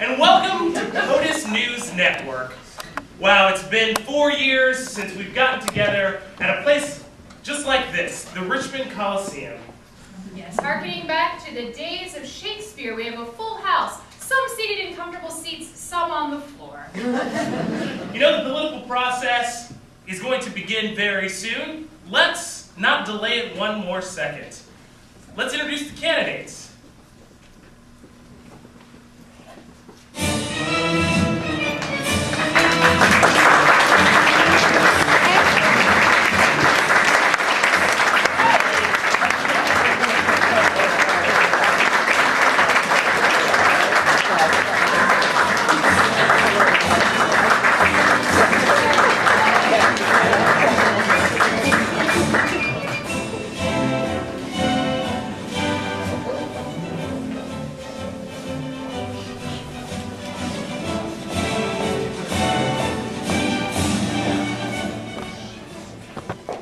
And welcome to POTUS News Network. Wow, it's been 4 years since we've gotten together at a place just like this, the Richmond Coliseum. Yes, harkening back to the days of Shakespeare, we have a full house, some seated in comfortable seats, some on the floor. You know, the political process is going to begin very soon. Let's not delay it one more second. Let's introduce the candidates.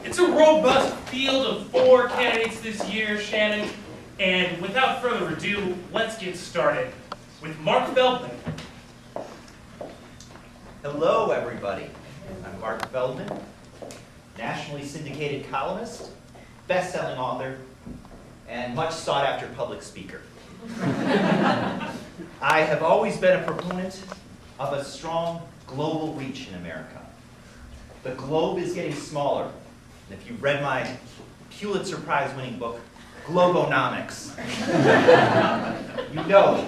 It's a robust field of 4 candidates this year, Shannon, and without further ado, let's get started with Mark Feldman. Hello, everybody. I'm Mark Feldman, nationally syndicated columnist, best-selling author, and much sought-after public speaker. I have always been a proponent of a strong global reach in America. The globe is getting smaller. And if you've read my Pulitzer Prize-winning book, Globonomics, you know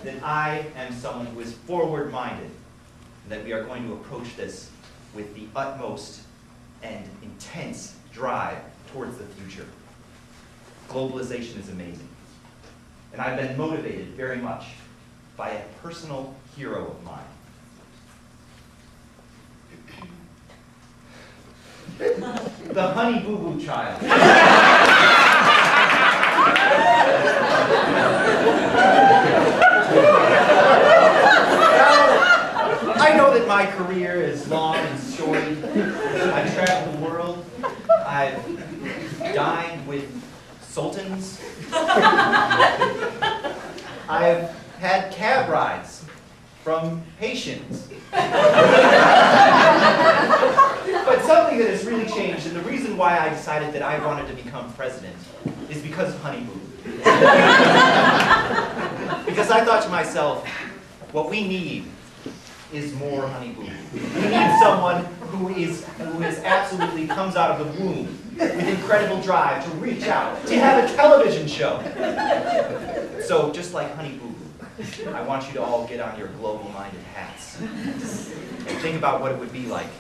that I am someone who is forward-minded, and that we are going to approach this with the utmost and intense drive towards the future. Globalization is amazing. And I've been motivated very much by a personal hero of mine. The Honey Boo Boo Child. I know that my career is long and storied. I've traveled the world. I've dined with sultans. I've had cab rides from Haitians. But something that has really changed, and the reason why I decided that I wanted to become president, is because of Honey Boo Boo. Because I thought to myself, what we need is more Honey Boo Boo. We need someone who absolutely comes out of the womb with incredible drive to reach out, to have a television show. So just like Honey Boo Boo, I want you to all get on your global-minded hats and think about what it would be like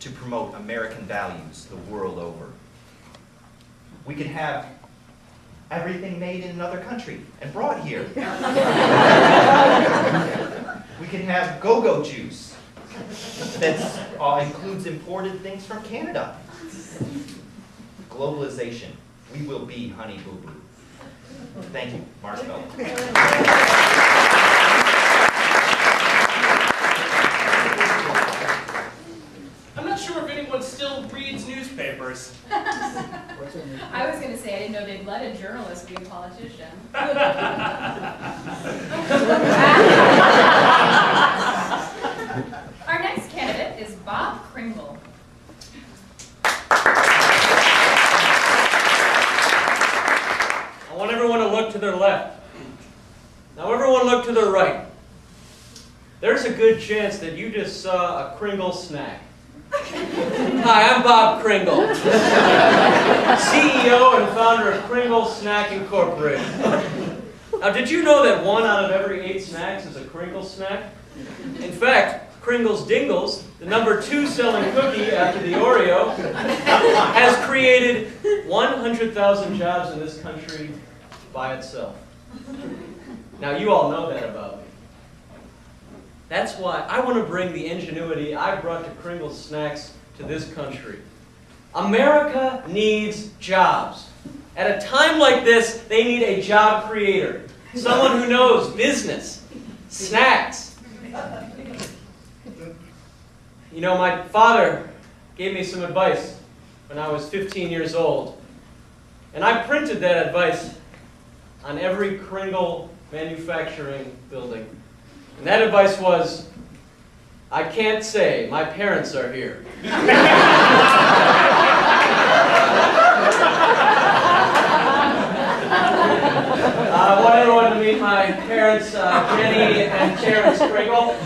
to promote American values the world over. We could have everything made in another country and brought here. We can have go-go juice that includes imported things from Canada. Globalization. We will be Honey Boo Boo. Thank you, Mark Feldman. I'm not sure if anyone still reads newspapers. I was going to say, I didn't know they'd let a journalist be a politician. Our next candidate is Bob Kringle. I want everyone to look to their left. Now everyone look to their right. There's a good chance that you just saw a Kringle snack. Hi, I'm Bob Kringle, CEO and founder of Kringle Snack Incorporated. Now, did you know that 1 out of every 8 snacks is a Kringle snack? In fact, Kringle's Dingles, the #2 selling cookie after the Oreo, has created 100,000 jobs in this country by itself. Now, you all know that about me. That's why I want to bring the ingenuity I brought to Kringle Snacks to this country. America needs jobs. At a time like this, they need a job creator. Someone who knows business, snacks. You know, my father gave me some advice when I was 15 years old. And I printed that advice on every Kringle manufacturing building. And that advice was, I can't say, my parents are here. I want everyone to meet my parents, Jenny and Terrence Kringle.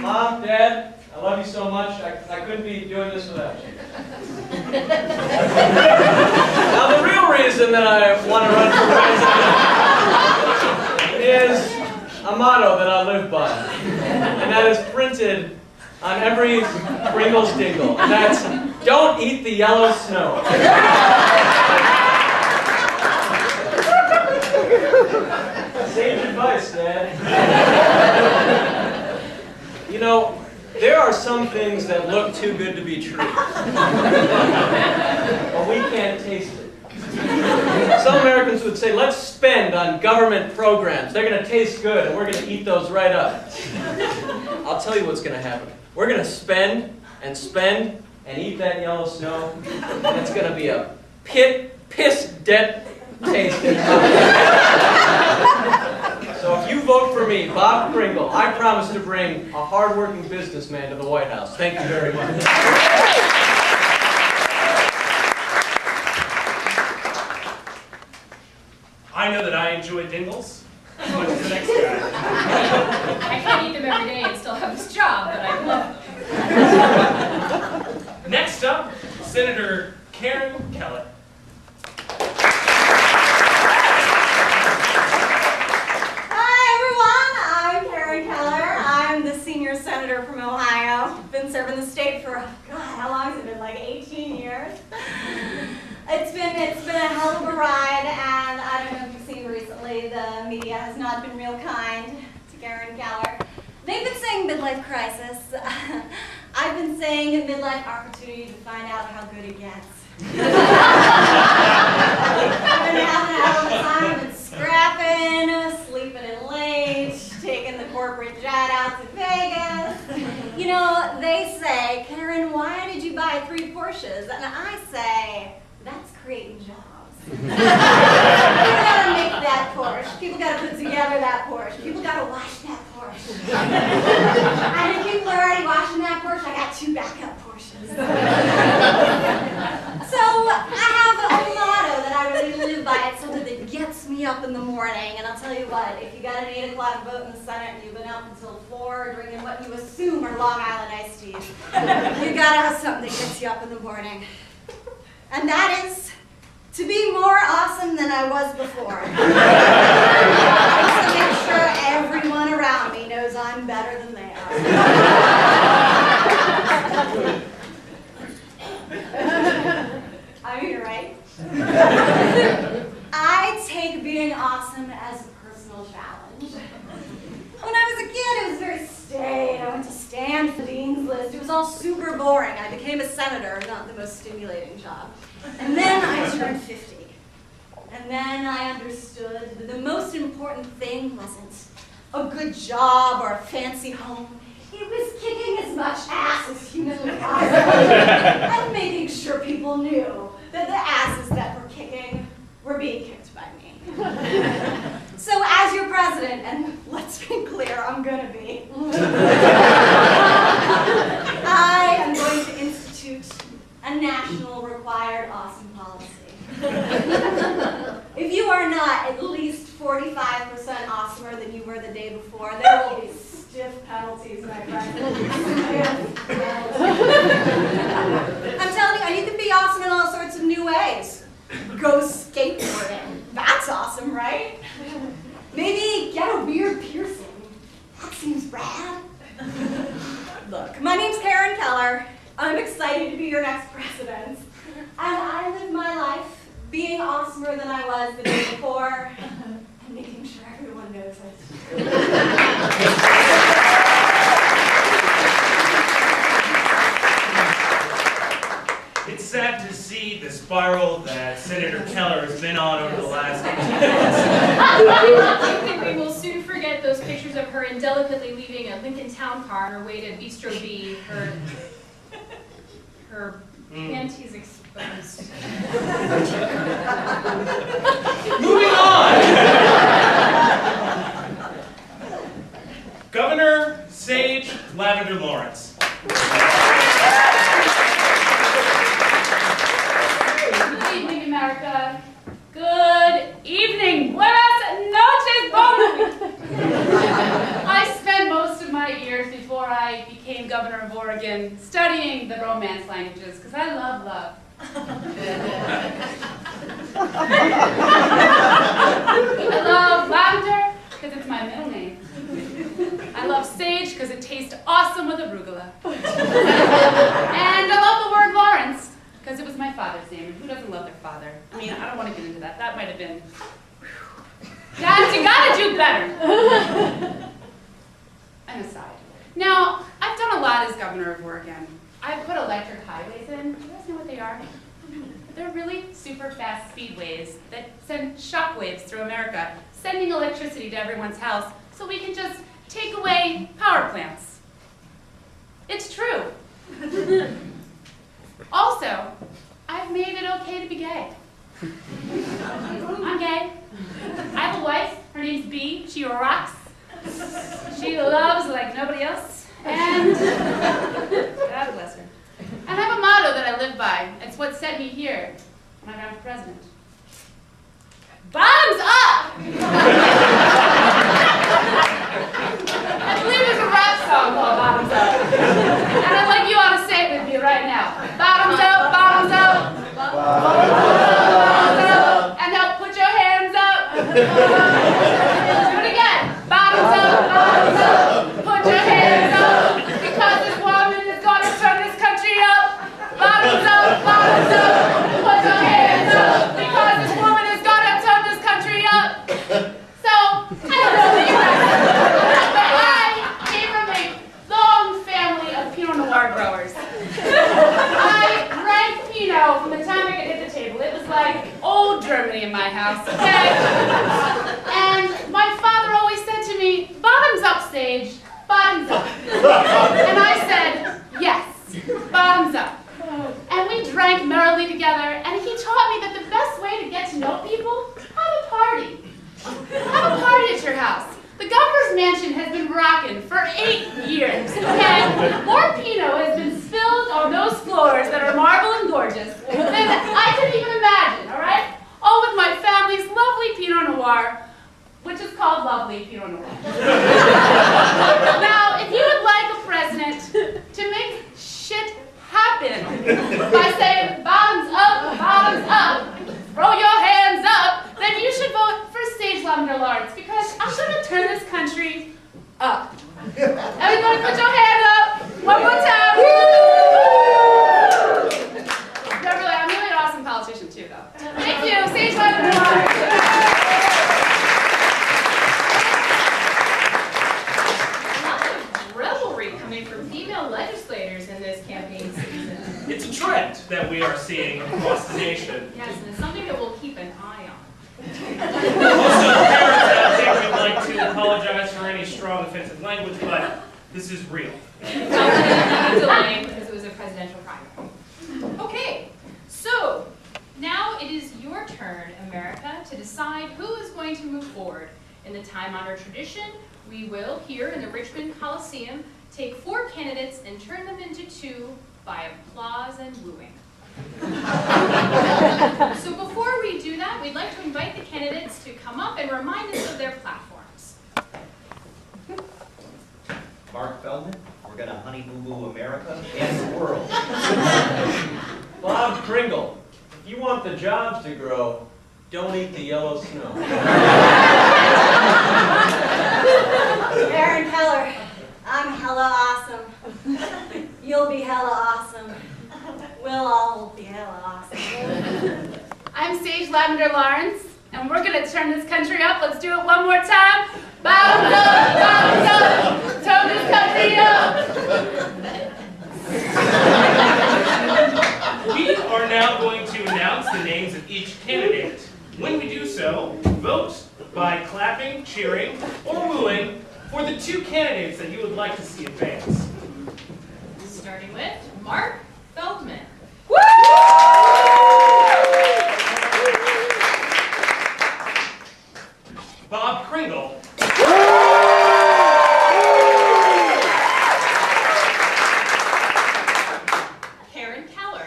Mom, Dad, I love you so much. I couldn't be doing this without you. Now, the real reason that I want to run for president is a motto that I live by. And that is printed on every Kringle's dingle. And that's, don't eat the yellow snow. Sage advice, Dad. You know, there are some things that look too good to be true. But we can't taste it. Some Americans would say, let's spend on government programs. They're going to taste good, and we're going to eat those right up. I'll tell you what's going to happen. We're going to spend and eat that yellow snow, and it's going to be a piss debt tasting. So if you vote for me, Bob Kringle, I promise to bring a hard-working businessman to the White House. Thank you very much. I know that I enjoy dingles as much as the next guy. I can't eat them every day and still have this job, but I love them. Next up, Senator Karen Keller. Senator from Ohio. Been serving the state for, God, how long has it been? Like 18 years? It's been a hell of a ride, and I don't know if you've seen recently, the media has not been real kind to Karen Keller. They've been saying midlife crisis. I've been saying a midlife opportunity to find out how good it gets. I've been having a hell of a time. I've been scrapping, sleeping in late, taking the corporate jet out to Vegas. You know, they say, Karen, why did you buy 3 Porsches? And I say, that's creating jobs. People gotta make that Porsche. People gotta put together that Porsche. People gotta wash that Porsche. And if people are already washing that Porsche, I got 2 backup Porsches. So I have a motto that I really live by. It's something that gets me up in the morning. And I'll tell you what, if you got an 8 o'clock vote in the Senate and you've been up until 4 drinking what you assume are Long Island iced teas, you gotta have something that gets you up in the morning. And that is to be more awesome than I was before. To make sure everyone around me knows I'm better than they are. I mean, right? I take being awesome as a personal challenge. When I was a kid, it was very staid. I went to stand for the Dean's List. It was all super boring. I became a senator, not the most stimulating job. And then I turned 50. And then I understood that the most important thing wasn't a good job or a fancy home. It was kicking as much ass as humanly possible and making sure people knew that the asses that were kicking were being kicked by me. So as your president, and let's be clear, I'm gonna be, I am going to institute a national required awesome policy. If you are not at least 45% awesomer than you were the day before, there will be stiff penalties, my friend. I'm telling you, and you can be awesome in all sorts of new ways. Go skateboarding. That's awesome, right? Maybe get a weird piercing. That seems rad. Look, my name's Karen Keller. I'm excited to be your next president. And I live my life being awesomer than I was the day before and making sure everyone knows it. It's sad to see this spiral that Senator Keller has been on over the last 18 months. I think we will soon forget those pictures of her indelicately leaving a Lincoln Town car on her way to Bistro B, her panties exposed. Moving on! Governor Sage Lavender Lawrence. Good evening, America. Good evening. Buenas noches, bon. I spent most of my years before I became governor of Oregon studying the Romance languages because I love love. I love lavender because it's my middle name. I love sage because it tastes awesome with arugula. And I love the word Lawrence because it was my father's name. And who doesn't love their father? I mean, I don't want to get into that. That might have been... Guys, you gotta do better. An aside. Now, I've done a lot as governor of Oregon. I've put electric highways in. Do you guys know what they are? They're really super fast speedways that send shockwaves through America, sending electricity to everyone's house so we can just take away power plants. It's true. Also, I've made it okay to be gay. I'm gay. I have a wife. Her name's Bee. She rocks. She loves like nobody else. And God bless her. And I have a motto that I live by. It's what set me here when I ran for president. Bottoms up! I believe there's a rap song called Bottoms Up. And I'd like you all to say it with me right now. Bottoms up, bottoms up. Bottoms up. And now put your hands up. Do it again. Bottoms up, bottoms up. Put your hands up. Because this woman is going to turn this country up. Bottoms up, bottoms up. Put your hands up. Because this woman is going to turn this country up. So, I don't know what you guys are, but I came from a long family of Pinot Noir growers. I drank Pinot from the time I could hit the table. It was like old Germany in my house, okay? And my father always said to me, bottoms up, Sage, bottoms up. And I said, yes, bottoms up. And we drank merrily together, and he taught me that the best way to get to know people, have a party. Have a party at your house. The governor's mansion has been rocking for 8 years, okay? More Pinot has been spilled on those floors that are marble and gorgeous than I could even imagine, all right? All with my family's lovely Pinot Noir, which is called lovely Pinot Noir. Now, if you would like a president to make shit happen by saying bottoms up, throw your hands up, then you should vote for Sage Lavender Lawrence because I'm going to turn this country up. Everybody put your hand up. One more time. I'm really an awesome politician too, though. Thank you, Sage Lavender Lawrence. Revelry coming from female legislators in this campaign season. It's a trend that we are seeing across the nation. Yes, and it's something that we'll keep an eye on. Also, parents out there, we'd like to apologize for any strong offensive language, but this is real. Delaying because it was a presidential primary. Okay, so now it is your turn, America, to decide who is going to move forward. In the time-honored tradition, we will, here in the Richmond Coliseum, take 4 candidates and turn them into 2 by applause and wooing. So before we do that, we'd like to invite the candidates to come up and remind us of their platforms. Mark Feldman, we're going to honey boo boo America and the world. Bob Kringle, if you want the jobs to grow, don't eat the yellow snow. Aaron Keller, I'm hella awesome. You'll be hella awesome. We'll all be hella awesome. I'm Sage Lavender Lawrence, and we're going to turn this country up. Let's do it one more time. Bottoms up, turn this country up. We are now going to announce the names of each candidate. When we do so, vote by clapping, cheering, or wooing for the two candidates that you would like to see advance. Starting with Mark Feldman. Bob Kringle. Karen Keller.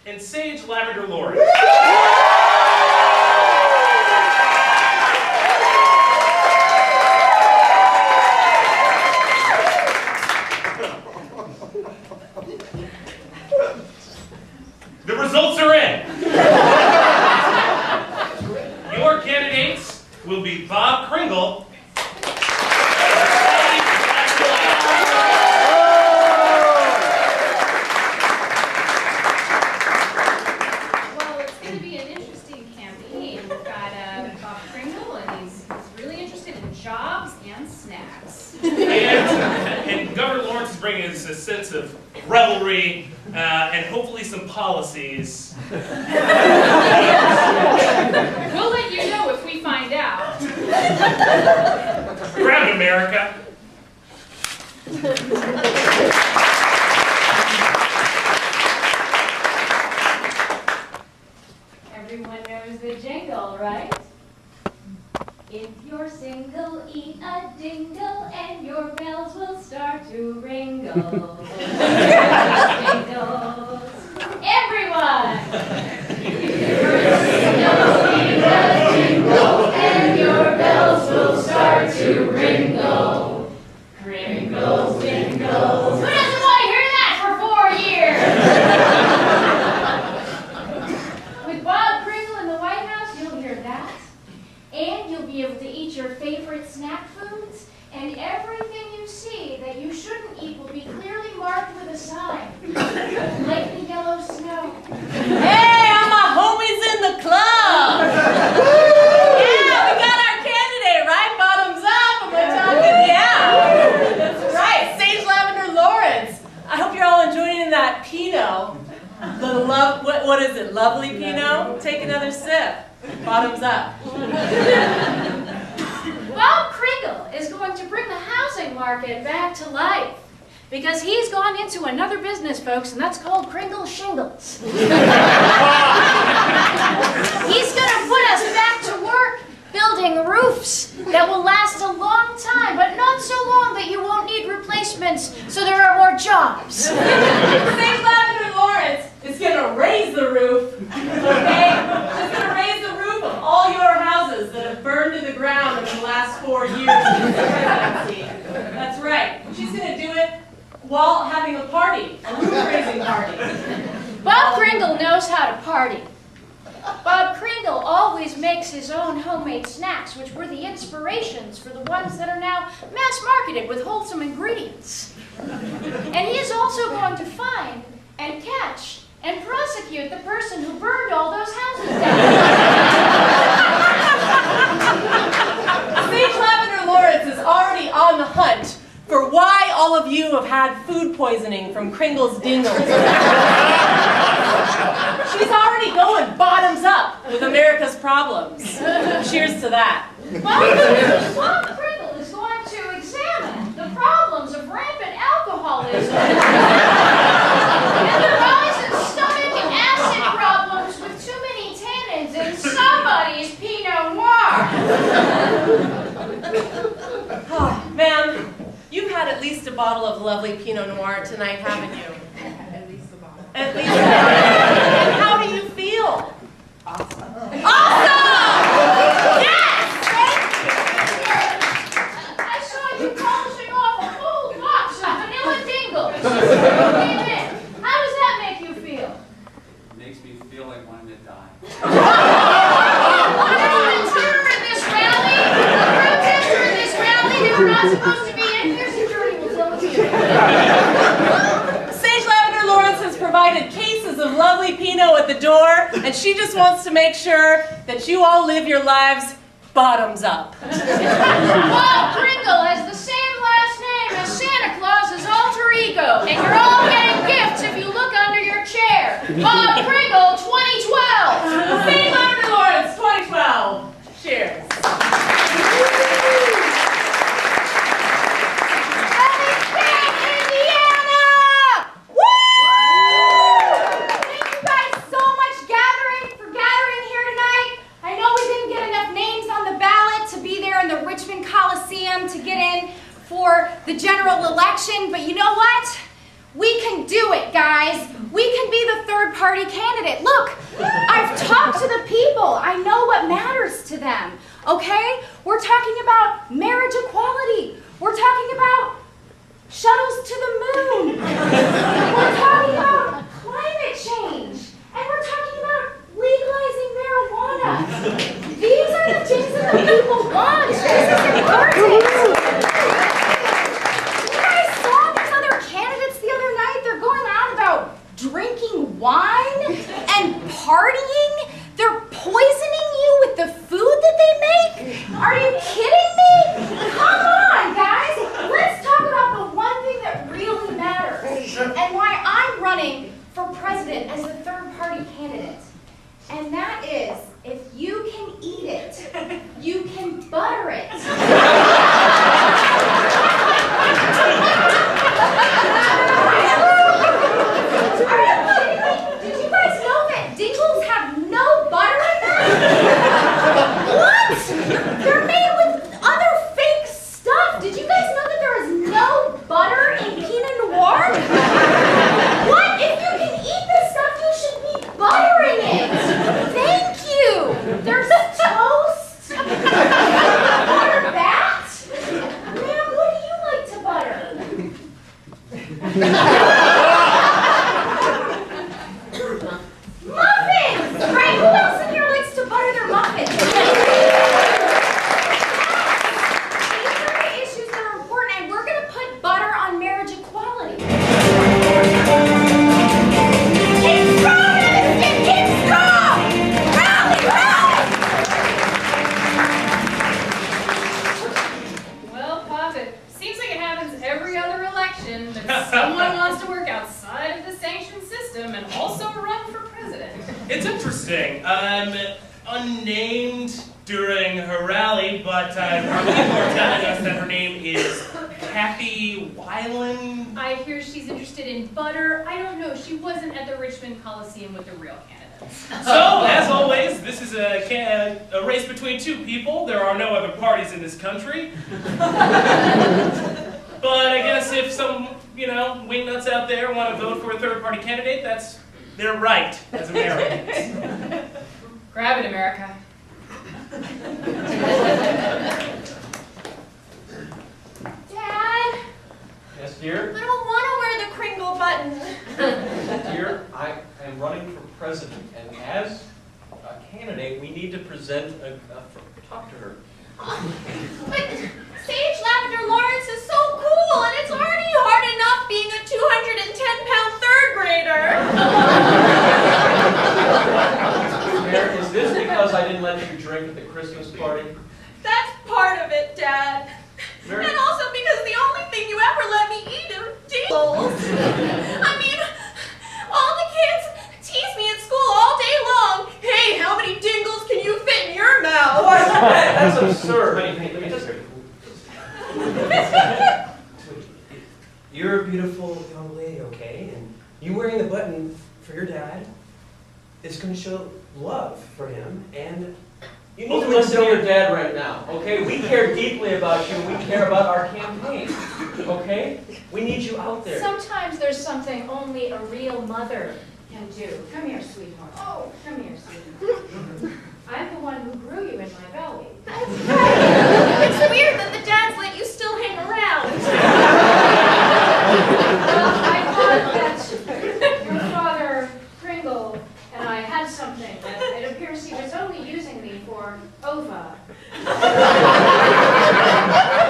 And Sage Lavender Lawrence. The results are in. Your candidates will be Bob Kringle. Well, it's going to be an interesting campaign. We've got Bob Kringle, and he's really interested in jobs and snacks. And Governor Lawrence is bringing us a sense of revelry and hopefully some policies. We'll let you know if we find out. Grab it, America. Everyone knows the jingle, right? If you're single, eat a dingle, and your bells will start to ringle. Jingles. Everyone! If you're single, eat a dingle, and your bells will start to ringle. Kringles, jingles. Who doesn't want to hear that for 4 years? With Bob Kringle in the White House, you'll hear that. And you'll be able to eat your favorite snack foods, and everything you see that you shouldn't eat will be clearly marked with a sign, like the yellow snow. Hey, all my homies in the club! Yeah, we got our candidate, right? Bottoms up, am I talking? Yeah! That's right, Sage Lavender Lawrence. I hope you're all enjoying that Pinot. What is it, lovely Pinot? Take another sip. Bottoms up. Bob Kringle is going to bring the housing market back to life, because he's gone into another business, folks, and that's called Kringle Shingles. He's going to put us back to work building roofs that will last a long time, but not so long that you won't need replacements, so there are more jobs. Sage Lavender Lawrence is going to raise the roof, okay? She's going to raise the roof of all your houses that have burned to the ground in the last 4 years of the presidency. That's right. She's going to do it while having a party, a roof-raising party. Bob Kringle knows how to party. Bob Kringle always makes his own homemade snacks, which were the inspirations for the ones that are now mass-marketed with wholesome ingredients. And he is also going to find and catch and prosecute the person who burned all those houses down. Sage Lavender Lawrence is already on the hunt for why all of you have had food poisoning from Kringle's Dingles. She's already going bottoms up with America's problems. Cheers to that. Bob Kringle is going to examine the problems of rampant alcoholism and the rise in stomach and acid problems with too many tannins in somebody's Pinot Noir. Oh, ma'am, you've had at least a bottle of lovely Pinot Noir tonight, haven't you? At least a bottle. At least a bottle. And how do you feel? Awesome! Yes! Thank you! I saw you polishing off a whole box of vanilla dingles. How does that make you feel? It makes me feel like wanting to die. There's an intruder in this rally, a protester in this rally. They were not supposed to be in here. Security will tell you. Sage Lavender Lawrence has provided cases of lovely Pinot at the door, and she just wants to make sure that you all live your lives bottoms up. Bob Kringle, as the go. And you're all getting gifts if you look under your chair. Bob Pringle, 2012. St. Lavender Lawrence, 2012. Cheers. To get in for the general election, but you know what? We can do it, guys. We can be the third party candidate. Look, I've talked to the people. I know what matters to them, okay? We're talking about marriage equality. We're talking about shuttles to the moon. We're talking about climate change. And we're talking about legalizing marijuana. These are the things that the people want. This is important. You guys saw these other candidates the other night? They're going on about drinking wine and partying. They're poisoning you with the food that they make. Are you kidding me? Come on, guys. Let's talk about the one thing that really matters and why I'm running for president as the third party candidate. And that is, if you can eat it, you can butter it. Are you kidding me? Did you guys know that Dingles have no butter in them? What? They're made with other fake stuff. Did you guys know that there is no butter in Pinot Noir? What? If you can eat this stuff, you should be buttering it. Thank you. There's toast. Butter bat. Ma'am, what do you like to butter? Muffins! Right? Who else in here likes to butter their muffins? These are the issues that are important, and we're going to put butter on marriage equality. Keep strong, Evanston! Keep strong! Rally, rally! Well, Pop, it seems like it happens every other election that someone wants to work outside of the sanctioned system and also run for president. It's interesting. Unnamed during her rally, but our people are telling us that her name is Kathy Weiland. I hear she's interested in butter. I don't know. She wasn't at the Richmond Coliseum with the real candidates. So, as always, this is a race between two people. There are no other parties in this country. But I guess if some, wingnuts out there want to vote for a third-party candidate, that's their right as Americans. Grab it, America. Dad, Yes, dear? I don't want to wear the Kringle button. Dear, I am running for president, and as a candidate, we need to present talk to her. But Sage Lavender Lawrence is so cool, and it's already hard enough being a 210-pound third grader. Mayor, is this because I didn't let you drink at the Christmas party? That's part of it, Dad. Mary- And also because the only thing you ever let me eat are Dingles. I mean, all the kids tease me at school all day long. Hey, how many Dingles can you fit in your mouth? That's absurd. Let me just... You're a beautiful young lady, okay? And you wearing the button for your dad is going to show love for him, and You need to listen to your dad right now, okay? We care deeply about you, and we care about our campaign, okay? We need you out there. Sometimes there's something only a real mother can do. Come here, sweetheart. Oh, come here, sweetheart. I'm the one who grew you in my belly. That's right. It's weird that the dads let you still hang around. Well, I thought that your father, Pringle, and I had something, and it appears he was only using me for ova.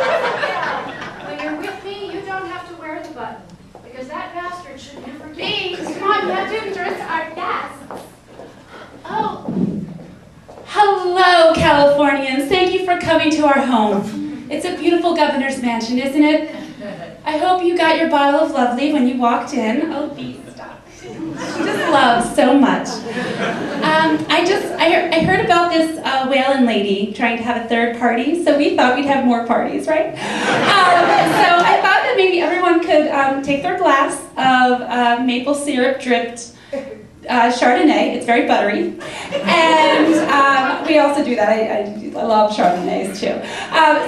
Yeah. When you're with me, you don't have to wear the button, because that bastard should never get Please, come on, you have to address our guests. Oh, hello, Californians. Thank you for coming to our home. It's a beautiful governor's mansion, isn't it? I hope you got your bottle of lovely when you walked in. Oh, these stuff. Just love so much. I heard about this Whalen lady trying to have a third party, so we thought we'd have more parties, right? So I thought that maybe everyone could take their glass of maple syrup dripped Chardonnay. It's very buttery. And we also do that. I love Chardonnays too.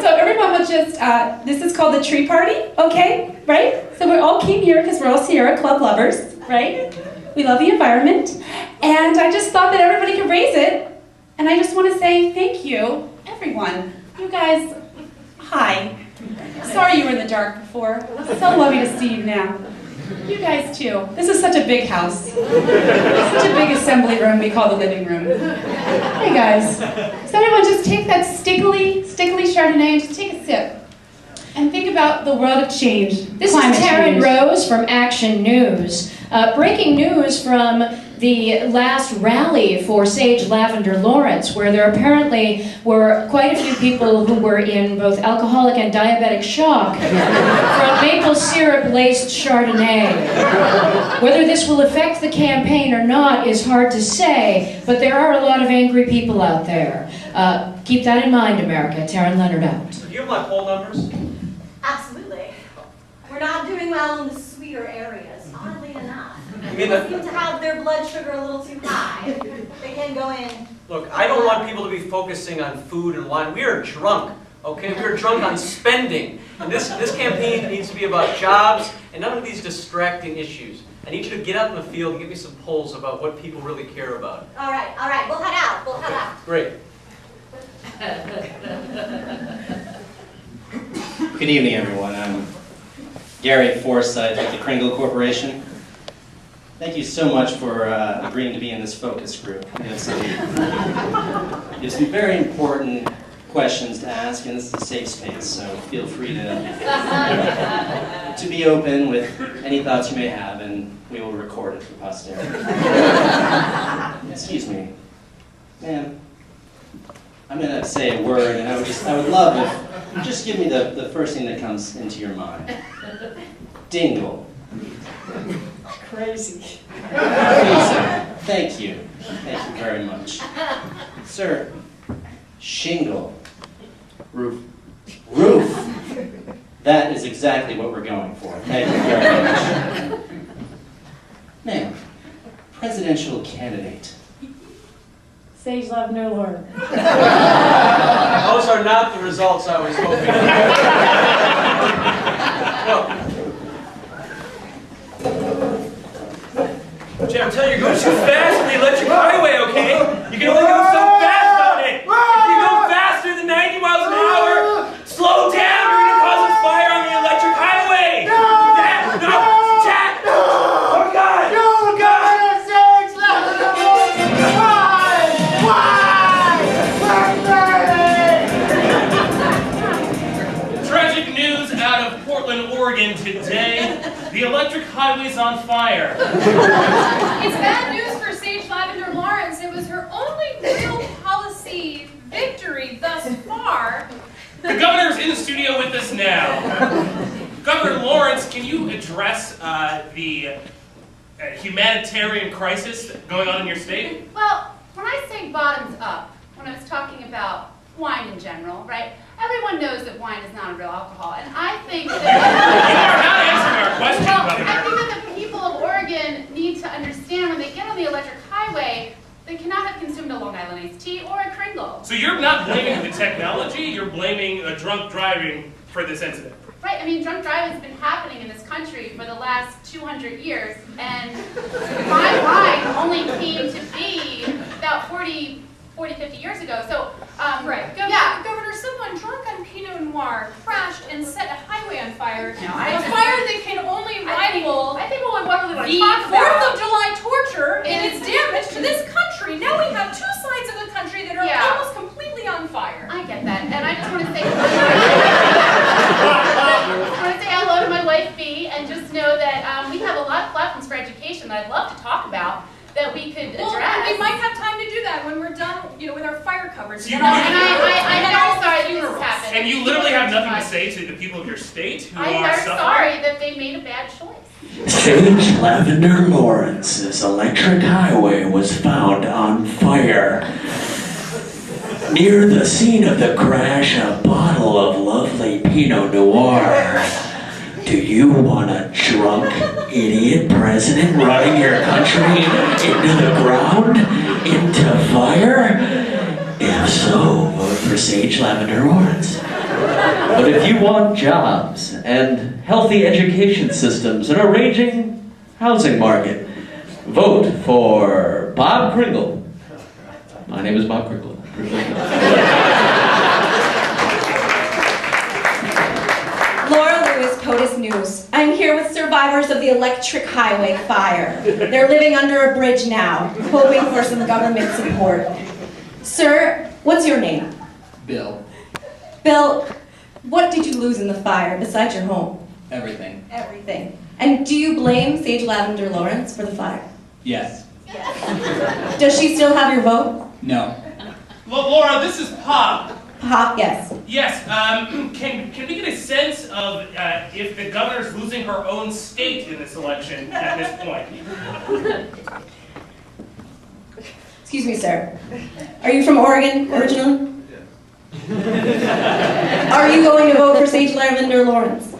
So everyone would just, this is called the tree party, okay? Right? So we all came here because we're all Sierra Club lovers, right? We love the environment. And I just thought that everybody could raise it. And I just want to say thank you, everyone. You guys, hi. Sorry you were in the dark before. So lovely to see you now. You guys too. This is such a big house. Such a big assembly room we call the living room. Hey guys, so everyone just take that stickly Chardonnay and just take a sip. And think about the world of change. This is Taryn Rose from Action News. Breaking news from the last rally for Sage Lavender Lawrence, where there apparently were quite a few people who were in both alcoholic and diabetic shock from maple syrup-laced Chardonnay. Whether this will affect the campaign or not is hard to say, but there are a lot of angry people out there. Keep that in mind, America. Taryn Leonard out. Do you have my poll numbers? Absolutely. We're not doing well in the sweeter areas, oddly enough. You mean They seem to have their blood sugar a little too high. They can go in. Look, I don't want people to be focusing on food and wine. We are drunk, okay? We are drunk on spending. And this campaign needs to be about jobs and none of these distracting issues. I need you to get out in the field and give me some polls about what people really care about. All right. We'll head out. Great. Good evening, everyone. I'm Gary Forsyth with the Kringle Corporation. Thank you so much for agreeing to be in this focus group. It's some very important questions to ask, and this is a safe space, so feel free to be open with any thoughts you may have, and we will record it for posterity. Excuse me. Ma'am, I'm going to say a word, and I would love if you just give me the first thing that comes into your mind. Dingle. Crazy. Thank you. Thank you very much. Sir, shingle. Roof. That is exactly what we're going for. Thank you very much. Ma'am, presidential candidate. Sage Lavender Lawrence. Those are not the results I was hoping for. Jim, tell you, you're going too fast on the electric highway, okay? You can only go so fast on it. If you go faster than 90 miles an hour, slow down, you're going to cause a fire on the electric highway. No! Jack! Oh, God! Oh, God! Tragic news out of Portland, Oregon today. The electric highway's on fire. It's bad news for Sage Lavender Lawrence. It was her only real policy victory thus far. The governor's in the studio with us now. Governor Lawrence, can you address the humanitarian crisis going on in your state? Well, when I say bottoms up, when I was talking about wine in general, right? Everyone knows that wine is not a real alcohol, and I think that... You are not answering our question, Governor. I think that the people of Oregon need to understand when they get on the electric highway, they cannot have consumed a Long Island iced tea or a Kringle. So you're not blaming the technology, you're blaming drunk driving for this incident. Right, I mean, drunk driving has been happening in this country for the last 200 years, and my wine only came to be about 40, 50 years ago. So, Right. Governor, someone drunk on Pinot Noir crashed and set a highway on fire. No, a fire that can only rival I think what we really want to the talk 4th about of July torture and and its damage to this country. Now we have two sides of the country that are almost completely on fire. I get that, and I just want to say, hello to my wife B, and just know that we have a lot of platforms for education that I'd love to talk about that we could address. we might have time to do that. that when we're done, with our fire coverage. So you- I'm very sorry that this happened. And you literally have nothing to say to the people of your state who I'm are very suffering? sorry that they made a bad choice. Sage Lavender Lawrence's electric highway was found on fire. Near the scene of the crash, a bottle of lovely Pinot Noir. Do you want a drunk, idiot president running your country into the ground? Into fire? If so, vote for Sage Lavender Lawrence. But if you want jobs and healthy education systems and a raging housing market, vote for Bob Kringle. My name is Bob Kringle. Laura Lewis, POTUS News. I'm here with survivors of the electric highway fire. They're living under a bridge now, hoping for some government support. Sir, what's your name? Bill. Bill, what did you lose in the fire besides your home? Everything. Everything. And do you blame Sage Lavender Lawrence for the fire? Yes. Does she still have your vote? No. Laura, this is Pop. Pop, yes. Yes, can we get a sense of if the governor's losing her own state in this election at this point? Excuse me, sir. Are you from Oregon originally? Are you going to vote for Sage Lavender Lawrence?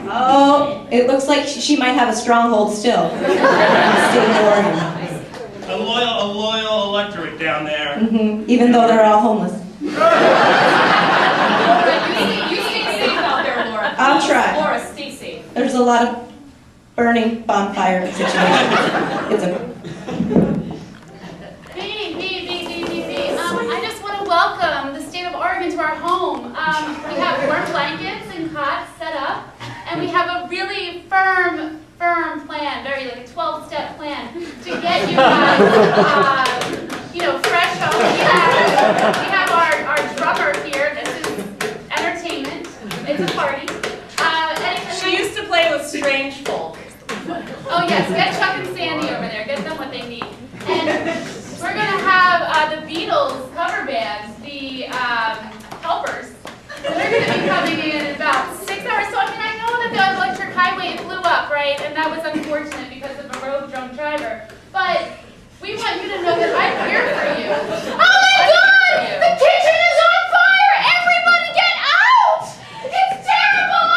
Oh, it looks like she might have a stronghold still. in the state of Oregon. A loyal electorate down there. Even though they're all homeless. Laura, you stay safe out there, Laura. I'll Please, try. Laura, stay safe. There's a lot of burning bonfire situations. It's a I just want to welcome the state of Oregon to our home. We have warm blankets and cots set up, and we have a really firm plan, very like a 12-step plan to get you guys, fresh off the air. We have our drummer here. This is entertainment. It's a party. She used to play with strange folk. Oh yes, get Chuck and Sandy over there. Get them what they need. And we're gonna have the Beatles cover bands, the Helpers. They're gonna be coming in about 6 hours. So I know that the electric highway blew up, right? And that was unfortunate because of a road drunk driver. But we want you to know that I'm here for you. Oh my God! The kitchen is on fire! Everybody get out! It's terrible!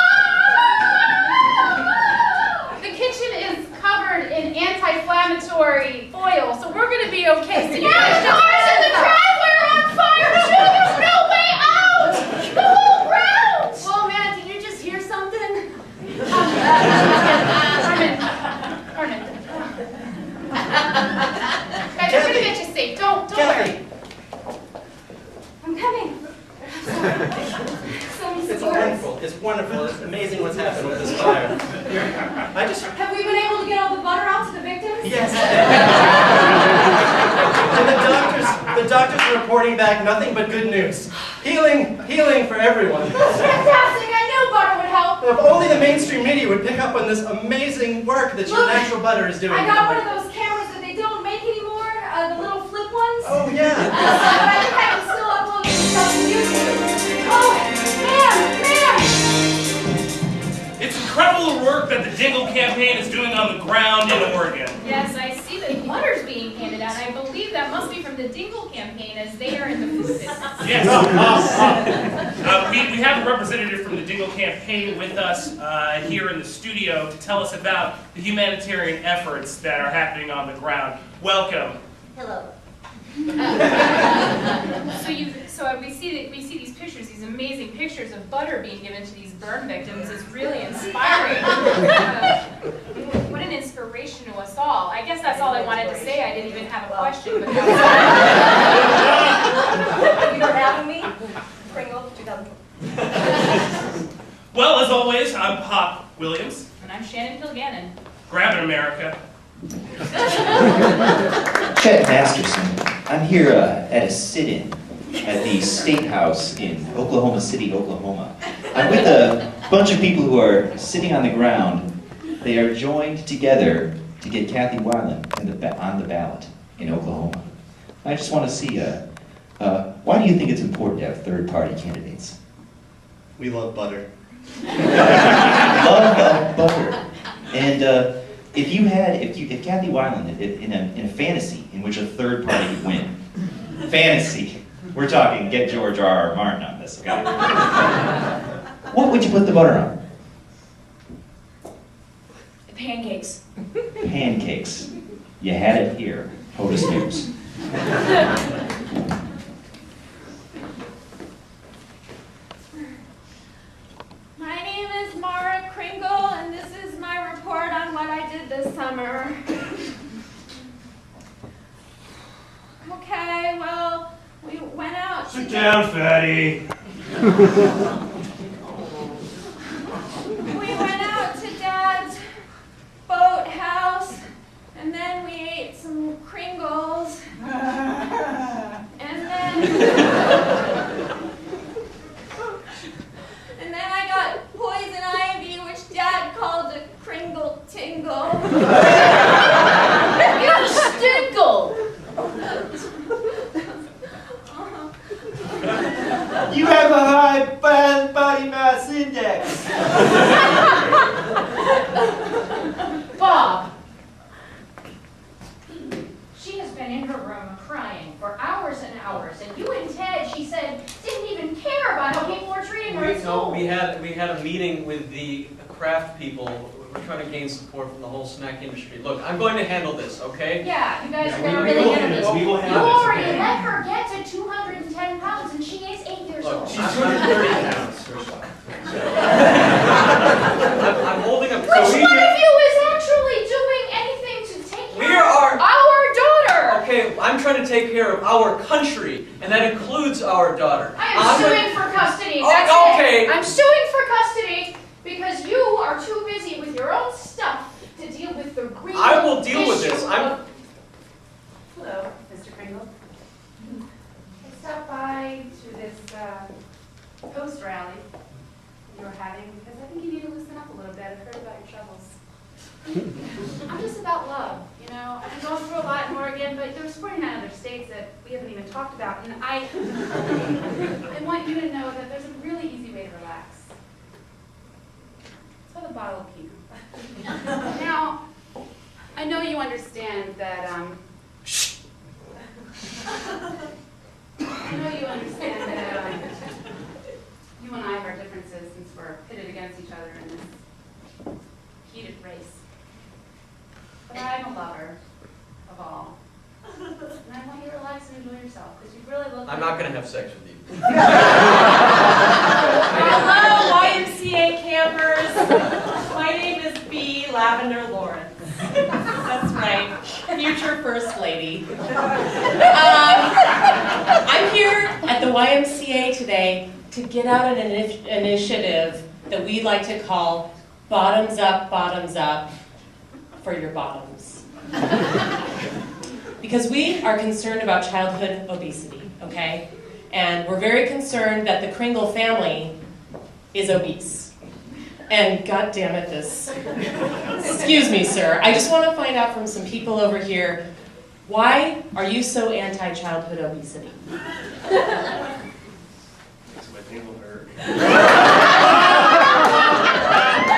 The kitchen is covered in anti-inflammatory foil, so we're gonna be okay. So you guys just cars in the driveway are on fire too! There's no way out! The whole ground! Well, man, did you just hear something? Armin. Guys, we're gonna get you safe. Don't worry. I'm coming. It's wonderful. It's wonderful. It's amazing what's happened with this fire. Have we been able to get all the butter out to the victims? Yes. And the doctors are reporting back nothing but good news. Healing for everyone. That's fantastic. I knew butter would help. If only the mainstream media would pick up on this amazing work that your natural butter is doing. I got one of those cameras that they don't make anymore, the little flip ones. Oh, yeah. But I think I can still upload this stuff to YouTube. Oh, man! It's incredible work that the Dingle campaign is doing on the ground in Oregon. Yes, I see that butter's being handed out. I believe that must be from the Dingle campaign, as they are in the food business. Yes. We have a representative from the Dingle campaign with us here in the studio to tell us about the humanitarian efforts that are happening on the ground. Welcome. Hello. So we see these pictures, these amazing pictures of butter being given to these burn victims. Is really inspiring. What an inspiration to us all. I guess that's all I wanted to say. I didn't even have a question. But Thank you for having me. Pringle, 2012. Well, as always, I'm Pop Williams. And I'm Shannon Kilgannon. Grabbing America. Chet Masterson. I'm here at a sit-in at the State House in Oklahoma City, Oklahoma. I'm with a bunch of people who are sitting on the ground. They are joined together to get Kathy Weiland on the ballot in Oklahoma. I just want to see, why do you think it's important to have third-party candidates? We love butter. Love of butter. And if Kathy Weiland, in a fantasy in which a third party would win, fantasy, we're talking get George R.R. Martin on this, okay? What would you put the butter on? Pancakes. Pancakes. You had it here, POTUS News. My name is Mara Kringle, and this is my report on what I did this summer. Okay, well, we went out. Sit down, fatty. We went out to Dad's boathouse, and then we ate some Kringles, and then I got poison ivy, which Dad called a Kringle tingle. You stinkle! You have a high body mass index. Bob! She has been in her room crying for hours and hours, and you and Ted, she said, didn't even care about how people were treating her at school. We had a meeting with the craft people. We're trying to gain support from the whole snack industry. Look, I'm going to handle this, okay? Yeah, you guys are we going to will really handle handle this. this. We will You handle this, already okay? let her get to 210 pounds, and she is 8 years Look, old. She's 230 pounds, first off. I'm holding up. Which one of you is actually doing anything to take care of our daughter? Okay, I'm trying to take care of our country, and that includes our daughter. I am suing for custody. Oh, That's okay. it. I'm suing for custody because you are too busy with your own stuff to deal with the real I will deal with issue this. Hello, Mr. Kringle. I stopped by to this post rally you were having because I think you need to loosen up a little bit. I've heard about your troubles. I'm just about love, you know. I've been going through a lot in Oregon, but there's 49 other states that we haven't even talked about, and I want you to know that there's a really easy way to relax. It's with a bottle of Pinot. Now, I know you understand that, you and I have our differences since we're pitted against each other in this heated race. But I'm a lover of all. And I want you to relax and enjoy yourself, because you really look I'm not going to have sex with you. Hello, YMCA campers. My name is B. Lavender Lawrence. That's right, future First Lady. I'm here at the YMCA today to get out an initiative that we like to call Bottoms Up for your bottoms. Because we are concerned about childhood obesity, okay? And we're very concerned that the Kringle family is obese. And God damn it, this. Excuse me, sir. I just want to find out from some people over here, why are you so anti-childhood obesity?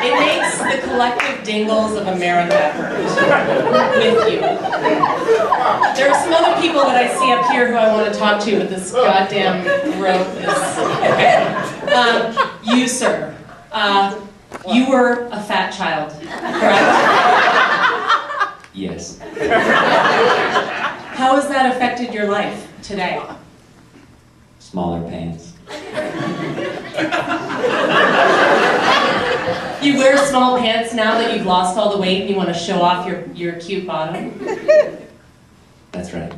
It makes the collective dingles of America hurt with you. There are some other people that I see up here who I want to talk to, but this goddamn rope is... Okay. You, sir. You were a fat child, correct? Yes. How has that affected your life today? Smaller pants. You wear small pants now that you've lost all the weight and you want to show off your cute bottom? That's right.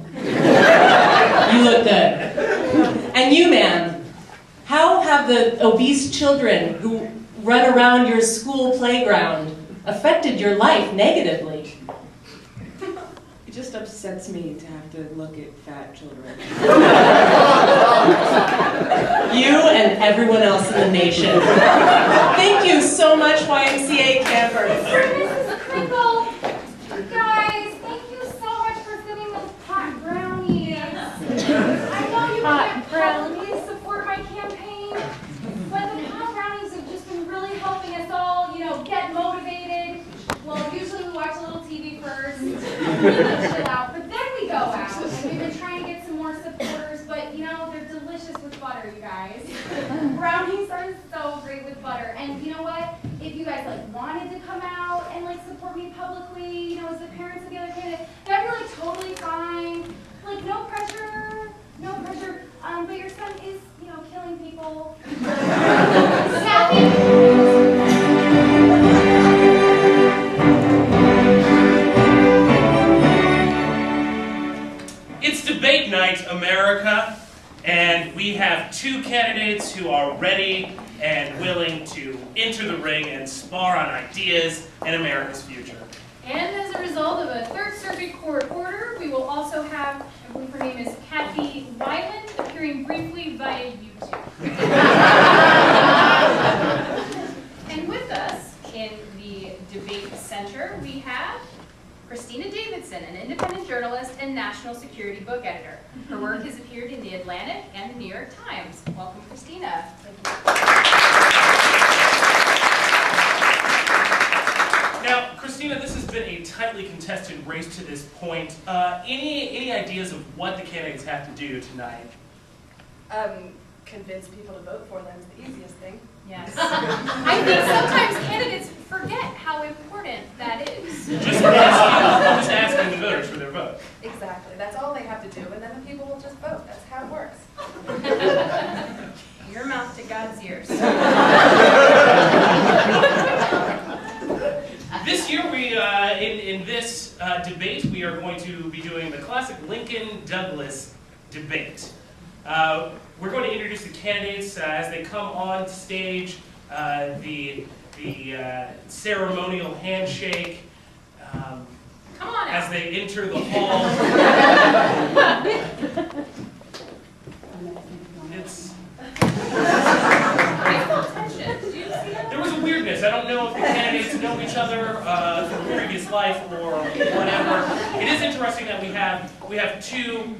You look good. And you, ma'am, how have the obese children who run around your school playground affected your life negatively? It just upsets me to have to look at fat children. You and everyone else in the nation. Thank you so much, YMCA campers. Mrs. Kringle, you guys, thank you so much for sending those hot brownies. chill out. But then we go out, and we've been trying to get some more supporters, but you know, they're delicious with butter, you guys. Brownies are so great with butter. And you know what? If you guys like wanted to come out and like support me publicly, you know, as the parents of the other candidates, that'd be like totally fine. Like no pressure, no pressure. But your son is, you know, killing people. It's debate night, America, and we have two candidates who are ready and willing to enter the ring and spar on ideas and America's future. And as a result of a Third Circuit Court order, we will also have, I believe her name is Kathy Weiland, appearing briefly via YouTube. And with us in the debate center, we have Christina Davidson, an independent journalist and national security book editor. Her work has appeared in The Atlantic and The New York Times. Welcome, Christina. Now, Christina, this has been a tightly contested race to this point. Any ideas of what the candidates have to do tonight? Convince people to vote for them is the easiest thing. Yes. I think sometimes candidates forget how important that is. Just asking the voters for their vote. Exactly. That's all they have to do, and then the people will just vote. That's how it works. Your mouth to God's ears. This year, in this debate, we are going to be doing the classic Lincoln-Douglas debate. We're going to introduce the candidates as they come on stage, the ceremonial handshake, come on as they enter the hall. There was a weirdness. I don't know if the candidates know each other from previous life or whatever. It is interesting that we have two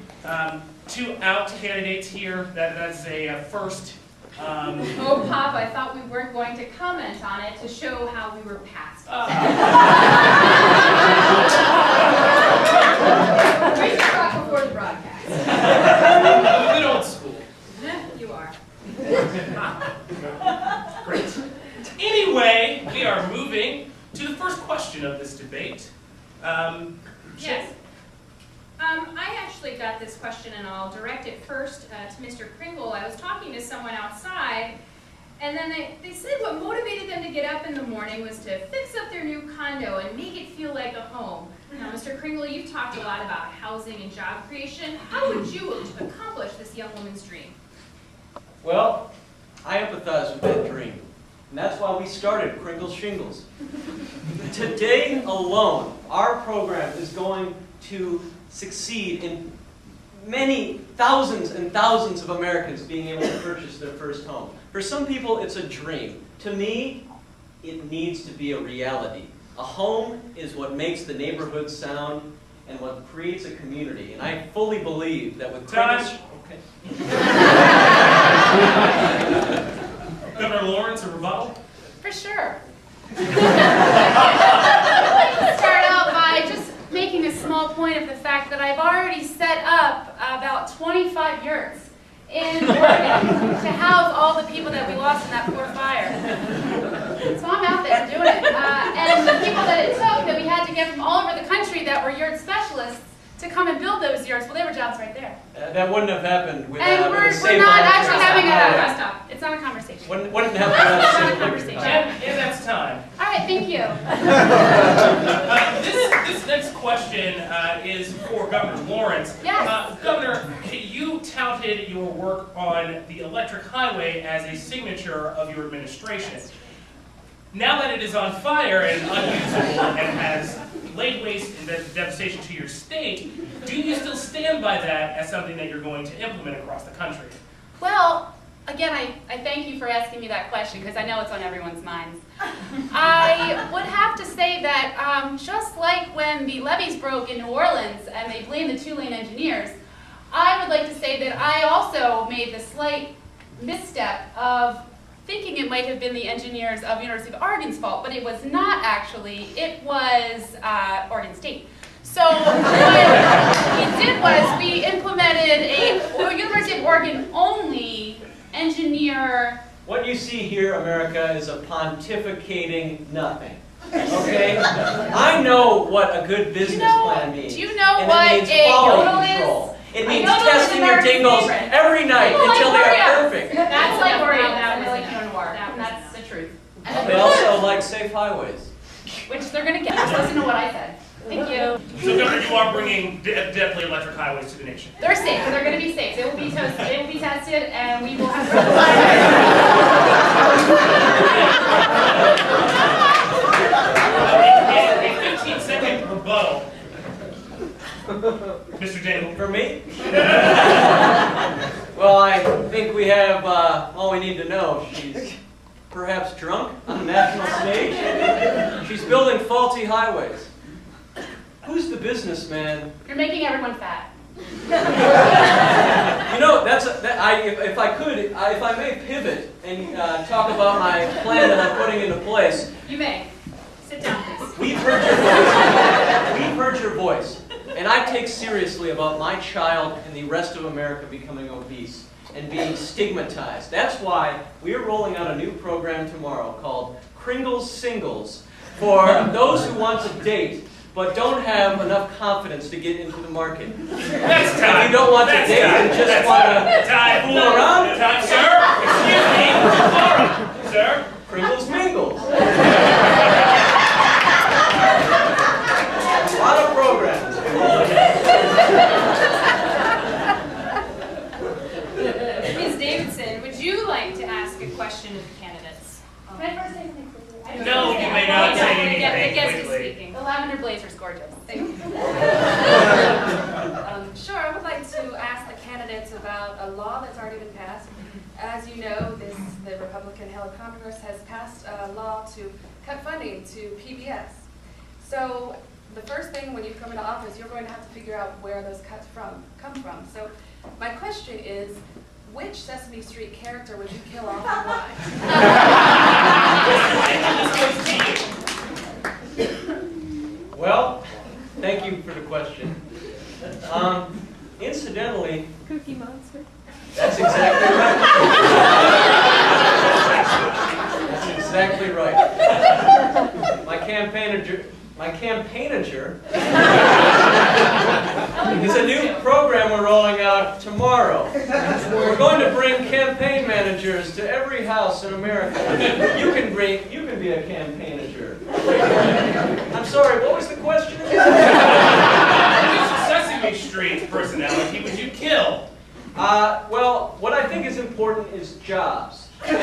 out candidates here. That's a first. Oh, Pop, I thought we weren't going to comment on it to show how we were past. We should talk before the broadcast. Good old school. You are. Great. Anyway, we are moving to the first question of this debate. Yes. I actually got this question, and I'll direct it first to Mr. Kringle. I was talking to someone outside, and then they said what motivated them to get up in the morning was to fix up their new condo and make it feel like a home. Now, Mr. Kringle, you've talked a lot about housing and job creation. How would you accomplish this young woman's dream? Well, I empathize with that dream. And that's why we started Kringle's Shingles. Today alone, our program is going to succeed in many thousands and thousands of Americans being able to purchase their first home. For some people, it's a dream. To me, it needs to be a reality. A home is what makes the neighborhood sound and what creates a community. And I fully believe that with Kringle's... Okay. Governor Lawrence, a rebuttal? For sure. Start out by just making a small point of the fact that I've already set up about 25 yurts in Oregon to house all the people that we lost in that poor fire. So I'm out there doing it. And the people that it took that we had to get from all over the country that were yurt specialists to come and build those yurts, well, they were jobs right there. That wouldn't have happened without and we're not actually having a stop. It's not a conversation. Wouldn't happen without it's not a conversation. And that's time. All right, thank you. This next question is for Governor Lawrence. Yes. Governor, you touted your work on the electric highway as a signature of your administration. Now that it is on fire and unusable and has laid waste and devastation to your state, do you still stand by that as something that you're going to implement across the country? Well, again, I thank you for asking me that question because I know it's on everyone's minds. I would have to say that just like when the levees broke in New Orleans and they blamed the two-lane engineers, I would like to say that I also made the slight misstep of thinking it might have been the engineers of University of Oregon's fault, but it was not actually. It was Oregon State. So what we did was we implemented a University of Oregon only engineer. What you see here, America, is a pontificating nothing. Okay? I know what a good business plan means. Do you know and what it means a quality yodel control. is? It A means yodel is testing your America's dingles favorite. every night People until like they are Oreos. perfect. That's like Oreos. That we like Noir. That's the truth. They also like safe highways. Which they're going to get. Just listen to what I said. Thank you. So, Governor, you are bringing deadly electric highways to the nation. They're safe. They're going to be safe. They will be tested, and we will have. A 15-second rebuttal. Mr. Daniel. For me? Well, I think we have all we need to know. She's perhaps drunk on the national stage. She's building faulty highways. Who's the businessman? You're making everyone fat. You know, if I may pivot and talk about my plan that I'm putting into place. You may. Sit down, please. We've heard your voice. We've heard your voice. And I take seriously about my child and the rest of America becoming obese and being stigmatized. That's why we are rolling out a new program tomorrow called Kringle's Singles for those who want to date but don't have enough confidence to get into the market. That's time. If you don't want to date and just want to fool around. Time, sir. Excuse me. Sir. Kringle's Mingles. A lot of programs. Ms. Davidson, would you like to ask a question of the candidates? Can I first say something quickly? No, you may not say anything The guest is quickly. speaking. The lavender blazer's gorgeous. Thank you. Sure, I would like to ask the candidates about a law that's already been passed. As you know, the Republican-held Congress has passed a law to cut funding to PBS. So the first thing when you come into office, you're going to have to figure out where those cuts come from. So my question is, which Sesame Street character would you kill off and why? Well, thank you for the question. Incidentally, Cookie Monster. that's exactly right. That's exactly right. My campaignager is a new program we're rolling out tomorrow. We're going to bring campaign managers to every house in America. You can be a campaignager. I'm sorry, what was the question? Which Sesame Street personality would you kill? Well, what I think is important is jobs. And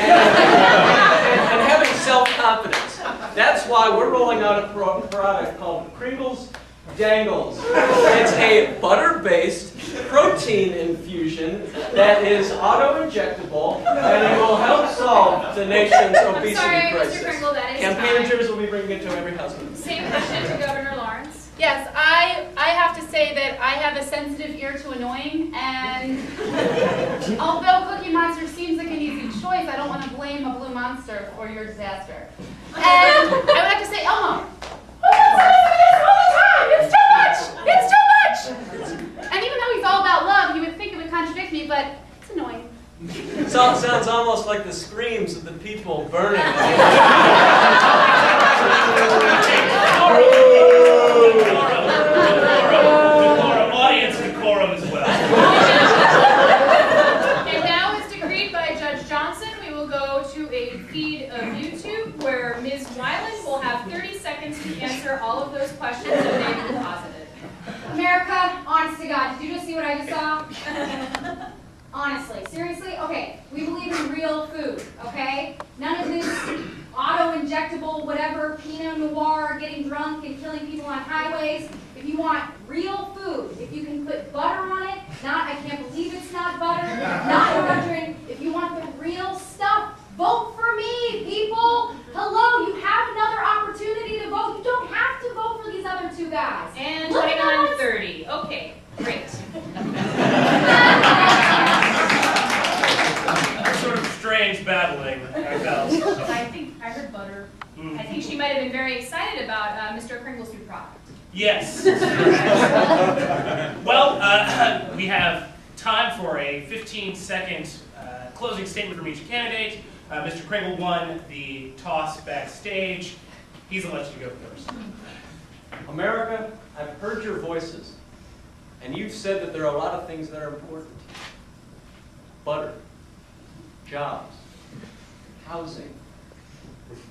having self-confidence. That's why we're rolling out a product called Kringle's Dangles. It's a butter-based protein infusion that is auto-injectable, and it will help solve the nation's obesity Sorry, crisis. Mr. Kringle, that is Campaigners will be bringing it to every house. Same question to Governor Lawrence. Yes, I have to say that I have a sensitive ear to annoying, and although Cookie Monster seems like an easy choice, I don't want to blame a blue monster for your disaster. And I would have to say, Elmo. Oh, that's all the time! It's too much! It's too much! And even though he's all about love, you would think it would contradict me, but it's annoying. It sounds almost like the screams of the people burning. Audience decorum as well. And now, as decreed by Judge Johnson, we will go to a feed of YouTube where Ms. Weiland will have 30 seconds to answer all of those questions that they've deposited. America, honest to God, did you just see what I just saw? Honestly, seriously? Okay, we believe in real food, okay? None of this auto-injectable, whatever, Pinot Noir, getting drunk and killing people on highways. If you want real food, if you can put butter on it, I can't believe it's not butter, not margarine. If you want the real stuff, vote for me, people. Hello, you have another opportunity to vote. You don't have to vote for these other two guys. And Look at 29:30. Okay, great. Sort of strange battling, I felt. I think I heard butter. I think she might have been very excited about Mr. Kringle's new product. Yes. Well, we have time for a 15-second closing statement from each candidate. Mr. Kringle won the toss backstage. He's elected to go first. America, I've heard your voices, and you've said that there are a lot of things that are important. Butter, jobs, housing,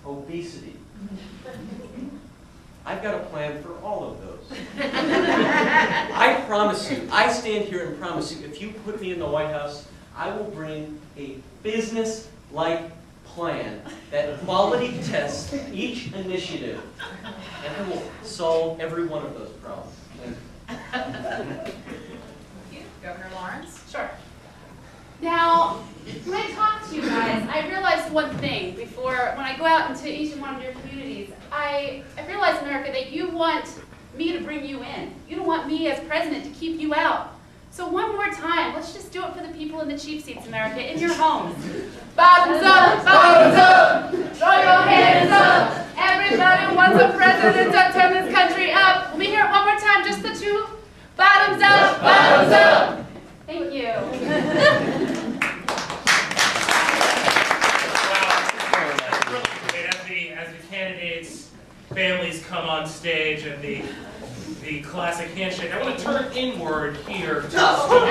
obesity. I've got a plan for all of those. I promise you, I stand here and promise you, if you put me in the White House, I will bring a business-like plan that quality tests each initiative, and I will solve every one of those problems. Governor Lawrence? Sure. Now, when I talk to you guys, I realized one thing when I go out into each one of your communities, I realized, America, that you want me to bring you in. You don't want me as president to keep you out. So one more time, let's just do it for the people in the cheap seats, America, in your homes. Bottoms up, bottoms up, throw your hands up. Everybody wants a president to turn this country up. Let me hear it one more time, just the two. Bottoms up, bottoms up. Thank you. As the candidates' families come on stage and the classic handshake, I want to turn inward here to the studio.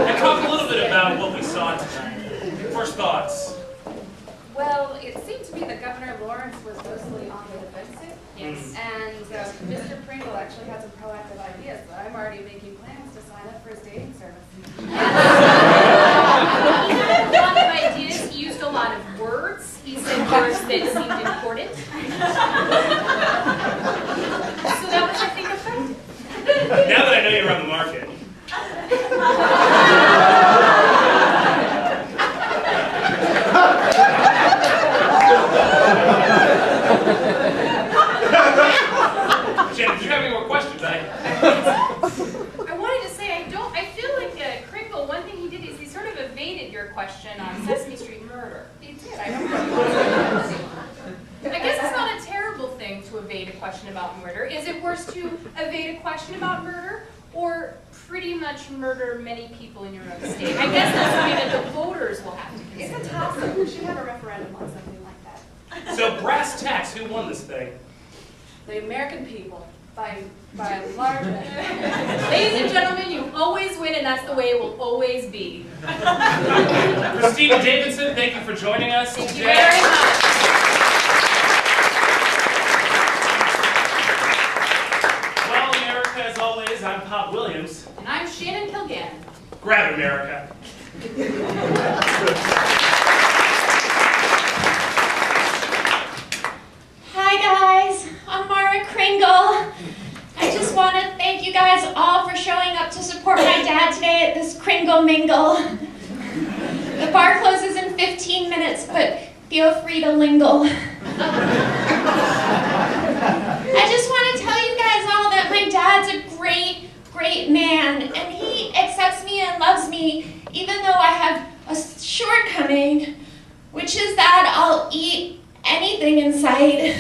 And talk a little bit about what we saw tonight. First thoughts. Well, it seemed to me that Governor Lawrence was mostly on the defensive. Yes. And Mr. Pringle actually had some proactive ideas, but I'm already making plans to sign up for his dating service. He had a lot of ideas. He used a lot of words. He said words that seemed important. So that was, I think, effective. Now that I know you're on the market. Shannon, do you have any more questions? I wanted to say, I feel like Kringle, one thing he did is he sort of evaded your question on Sesame Street murder. He did, I don't know. I guess it's not a terrible thing to evade a question about murder. Is it worse to evade a question about murder or pretty much murder many people in your own state? I guess that's something that the voters will have to consider. It's a toss-up. We should have a referendum on something like that. So, brass tacks, who won this thing? The American people, by a large measure. Ladies and gentlemen, you always win, and that's the way it will always be. Christina Davidson, thank you for joining us. Thank you very much. Well, America, as always, I'm Pop Williams. And I'm Shannon Kilgannon. Grab it, America. Hi guys, I'm Mara Kringle. I just want to thank you guys all for showing up to support my dad today at this Kringle Mingle. The bar closes in 15 minutes, but feel free to lingle. I just want to tell you guys all that my dad's a great, great man, and he accepts me and loves me, even though I have a shortcoming, which is that I'll eat anything in sight,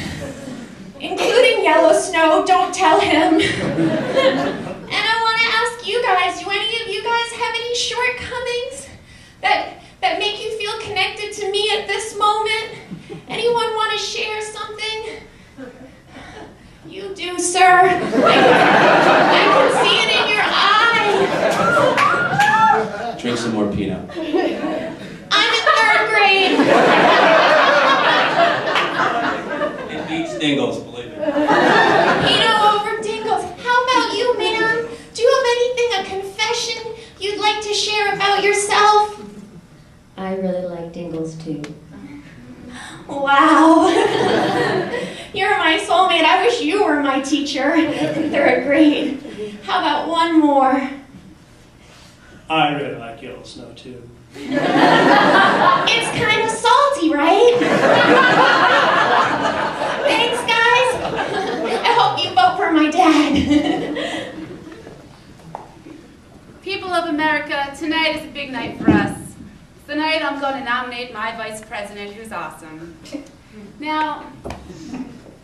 including yellow snow. Don't tell him. And I want to ask you guys, do any of you guys have any shortcomings that make you feel connected to me at this moment? Anyone want to share something? You do, sir. I can see it in your eye. Drink some more Pinot. I'm in 3rd grade. It beats Dingles, believe me. Pinot over Dingles. How about you, ma'am? Do you have anything, a confession you'd like to share about yourself? I really like Dingles too. Wow. You're my soulmate. I wish you were my teacher in 3rd grade. How about one more? I really like yellow snow too. It's kind of salty, right? Thanks, guys. I hope you vote for my dad. People of America, tonight is a big night for us. Tonight I'm going to nominate my vice president, who's awesome. Now,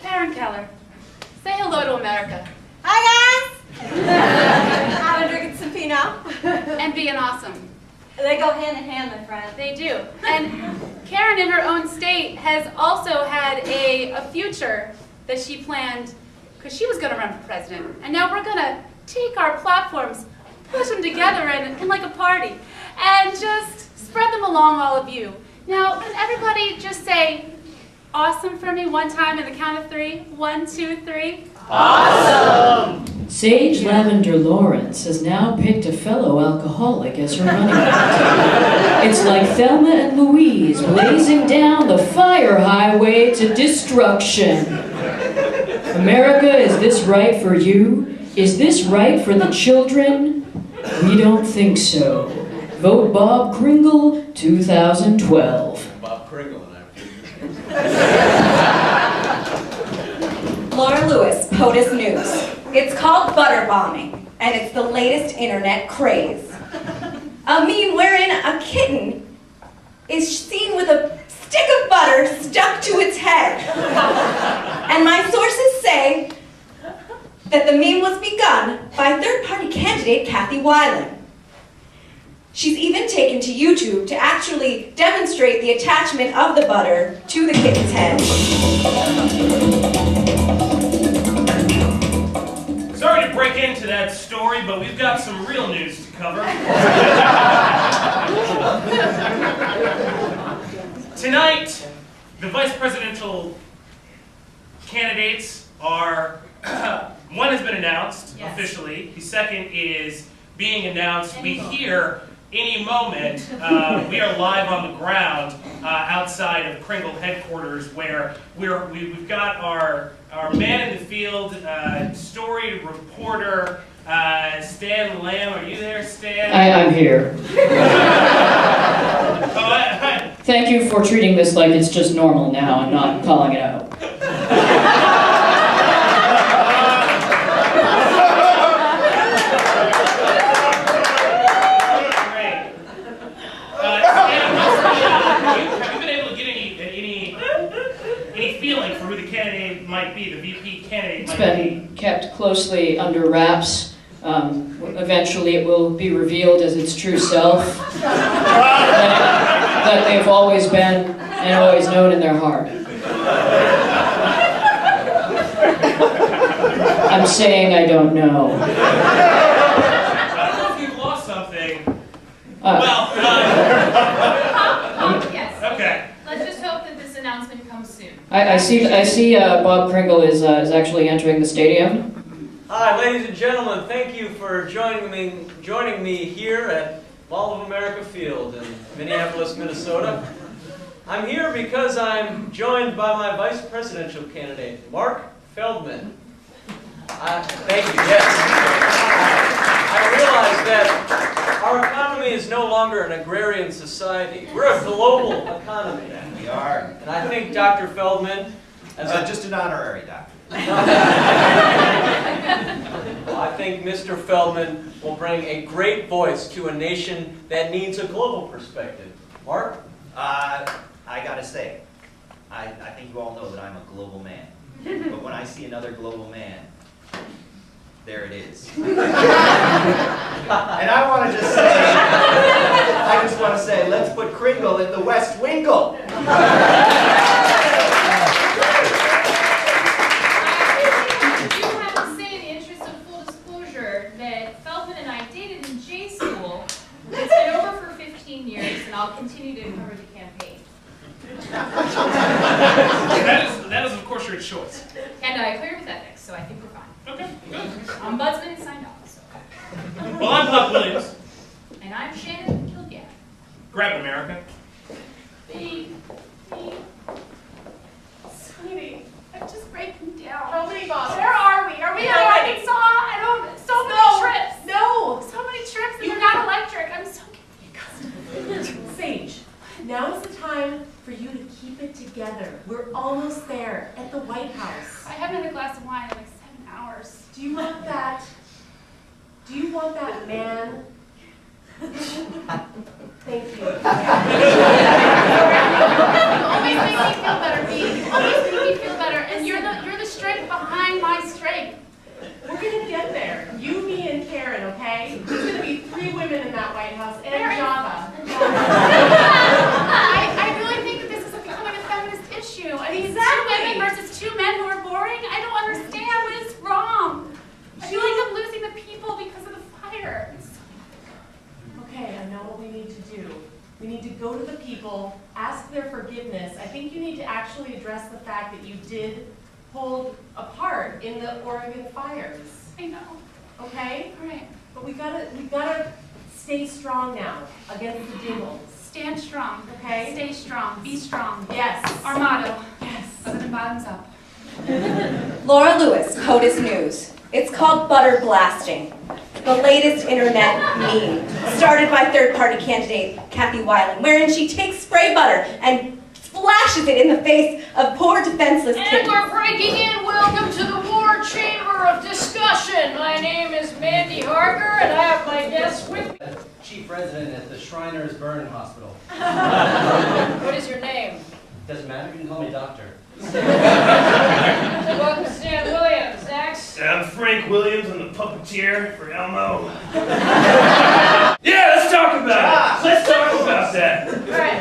Karen Keller, say hello to America. Hi guys! I'm drinking some Pinot. And being awesome. They go hand in hand, my friend. They do. And Karen in her own state has also had a future that she planned because she was going to run for president. And now we're going to take our platforms, push them together in like a party, and just spread them along all of you. Now, can everybody just say awesome for me one time in the count of 3? 1, 2, 3. Awesome! Sage Lavender Lawrence has now picked a fellow alcoholic as her running mate. It's like Thelma and Louise blazing down the fire highway to destruction. America, is this right for you? Is this right for the children? We don't think so. Vote Bob Kringle, 2012. Bob Kringle and Laura Lewis, POTUS News. It's called butter bombing, and it's the latest internet craze. A meme wherein a kitten is seen with a stick of butter stuck to its head. And my sources say that the meme was begun by third-party candidate Kathy Weiland. She's even taken to YouTube to actually demonstrate the attachment of the butter to the kitten's head. Sorry to break into that story, but we've got some real news to cover. Tonight, the vice presidential candidates are, one has been announced officially, the second is being announced. We hear any moment. We are live on the ground outside of Kringle headquarters, where we've got our man in the field, story reporter, Stan Lamb. Are you there, Stan? I'm here. Thank you for treating this like it's just normal now and not calling it out. Might be, the VP candidate It's been kept closely under wraps. Eventually it will be revealed as its true self that they've always been and always known in their heart. I'm saying I don't know. I don't know if you've lost something. Yes. Okay. Let's just hope that this announcement comes soon. I see Bob Kringle is actually entering the stadium. Hi, ladies and gentlemen. Thank you for joining me here at Mall of America Field in Minneapolis, Minnesota. I'm here because I'm joined by my vice presidential candidate, Mark Feldman. Thank you. Yes. I realize that our economy is no longer an agrarian society. We're a global economy. We are. And I think Dr. Feldman, just an honorary doctor. Well, I think Mr. Feldman will bring a great voice to a nation that needs a global perspective. Mark? I gotta say, I think you all know that I'm a global man. But when I see another global man, there it is. And I want to just say, let's put Kringle in the West Wingle. I do have to say, in the interest of full disclosure, that Feldman and I dated in J school. It's been over for 15 years, and I'll continue to cover the campaign. That is, of course, your choice. And I cleared with ethics, so I think we're fine. Okay, good. Ombudsman signed off, so. Well, I'm Buck Williams. And I'm Shannon Kilgannon. Grab America. Sweetie, I'm just breaking down. How many bottles? Where are we? Are we in Arkansas? I don't. So many trips. No. So many trips, and they're not electric. I'm so confused. Sage, now is the time for you to keep it together. We're almost there at the White House. I haven't had a glass of wine in like 7 hours. Do you want that? Do you want that man? Thank you. Always makes me feel better being. did hold a part in the Oregon fires. I know. Okay? All right. But we gotta stay strong now against the Dingles. Stand strong. Okay? Stay strong. Be strong. Yes. Our motto. Yes. Other than bottoms up. Laura Lewis, POTUS News. It's called butter blasting, the latest internet meme, started by third-party candidate Kathy Weiland, wherein she takes spray butter and splashes it in the face of poor defenseless And kids. we're breaking in. Welcome to the War Chamber of Discussion. My name is Mandy Harker, and I have my guests with me. Chief resident at the Shriners Burn Hospital. What is your name? Doesn't matter, you can call me doctor. Welcome to Stan Williams. Next. I'm Frank Williams. I'm the puppeteer for Elmo. Yeah, let's talk about it. Let's talk about that. All right.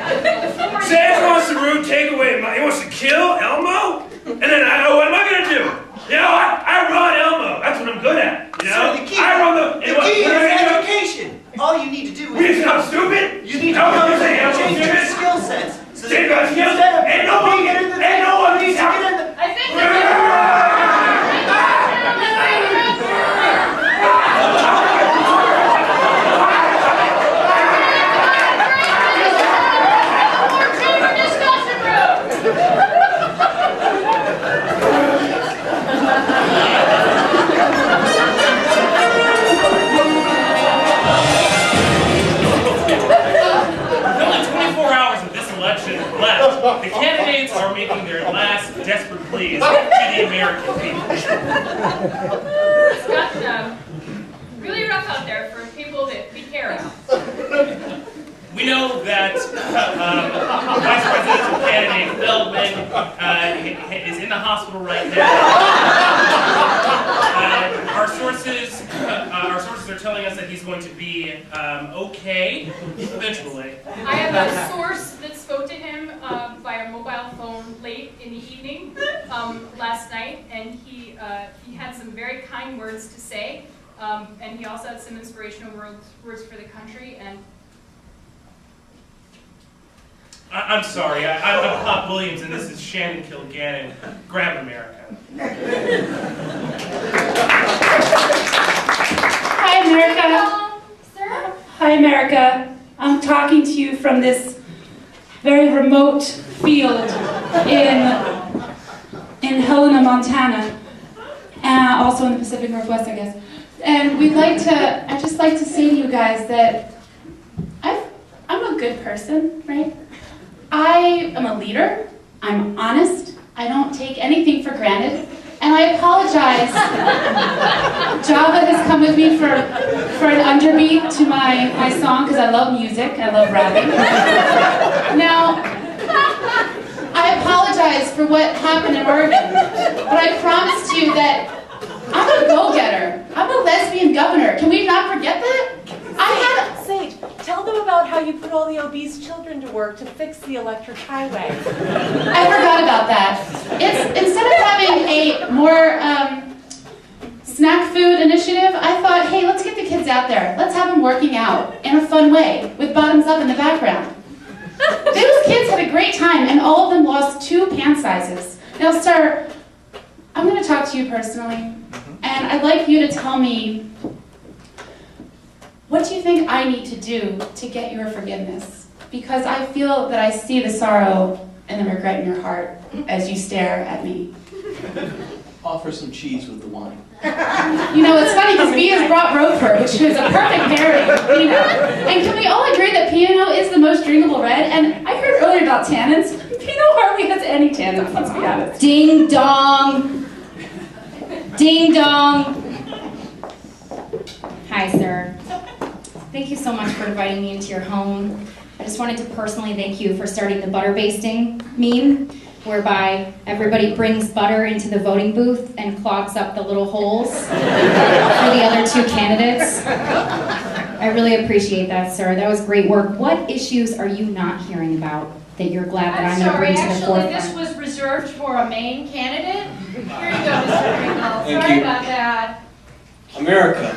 Sans wants to take away he wants to kill Elmo? And then what am I gonna do? You know, I run Elmo. That's what I'm good at. You know? So the key, I run the key is education. All you need to do We is... think I'm stupid? You need to change your skill sets. So Change my skills? Ain't no one needs help. I think the candidates are making their last desperate pleas to the American people. It's gotten really rough out there for people that we care about. We know that Vice Presidential candidate Feldman is in the hospital right now. Our sources are telling us that he's going to be okay eventually. I have a source that spoke to him via mobile phone late in the evening last night, and he had some very kind words to say, and he also had some inspirational words for the country. And I'm sorry, I'm Pop Williams, and this is Shannon Kilgannon. Grab America. Hi, America. Sir? Hi, America. I'm talking to you from this very remote field in Helena, Montana, also in the Pacific Northwest, I guess. And I'd just like to say to you guys that I'm a good person, right? I am a leader. I'm honest. I don't take anything for granted. And I apologize. Java has come with me for an underbeat to my song because I love music. I love rapping. Now, I apologize for what happened in Oregon, but I promised you that I'm a go-getter. I'm a lesbian governor. Can we not forget that? Sage, tell them about how you put all the obese children to work to fix the electric highway. I forgot about that. Instead of having a more snack food initiative, I thought, hey, let's get the kids out there. Let's have them working out in a fun way with bottoms up in the background. Those kids had a great time, and all of them lost 2 pant sizes. Now, sir, I'm going to talk to you personally, and I'd like you to tell me, what do you think I need to do to get your forgiveness? Because I feel that I see the sorrow and the regret in your heart as you stare at me. Offer some cheese with the wine. You know, it's funny because B has brought Roquefort, which is a perfect pairing with Pinot. And can we all agree that Pinot is the most drinkable red? And I heard earlier about tannins. Pinot hardly has any tannins, let's be honest. Ding dong. Ding dong. Hi, sir. Thank you so much for inviting me into your home. I just wanted to personally thank you for starting the butter basting meme, whereby everybody brings butter into the voting booth and clogs up the little holes for the other 2 candidates. I really appreciate that, sir. That was great work. What issues are you not hearing about that you're glad that I'm going to bring to the forefront? This was reserved for a main candidate. Here you go, Mr. Kringle. Sorry about that. America,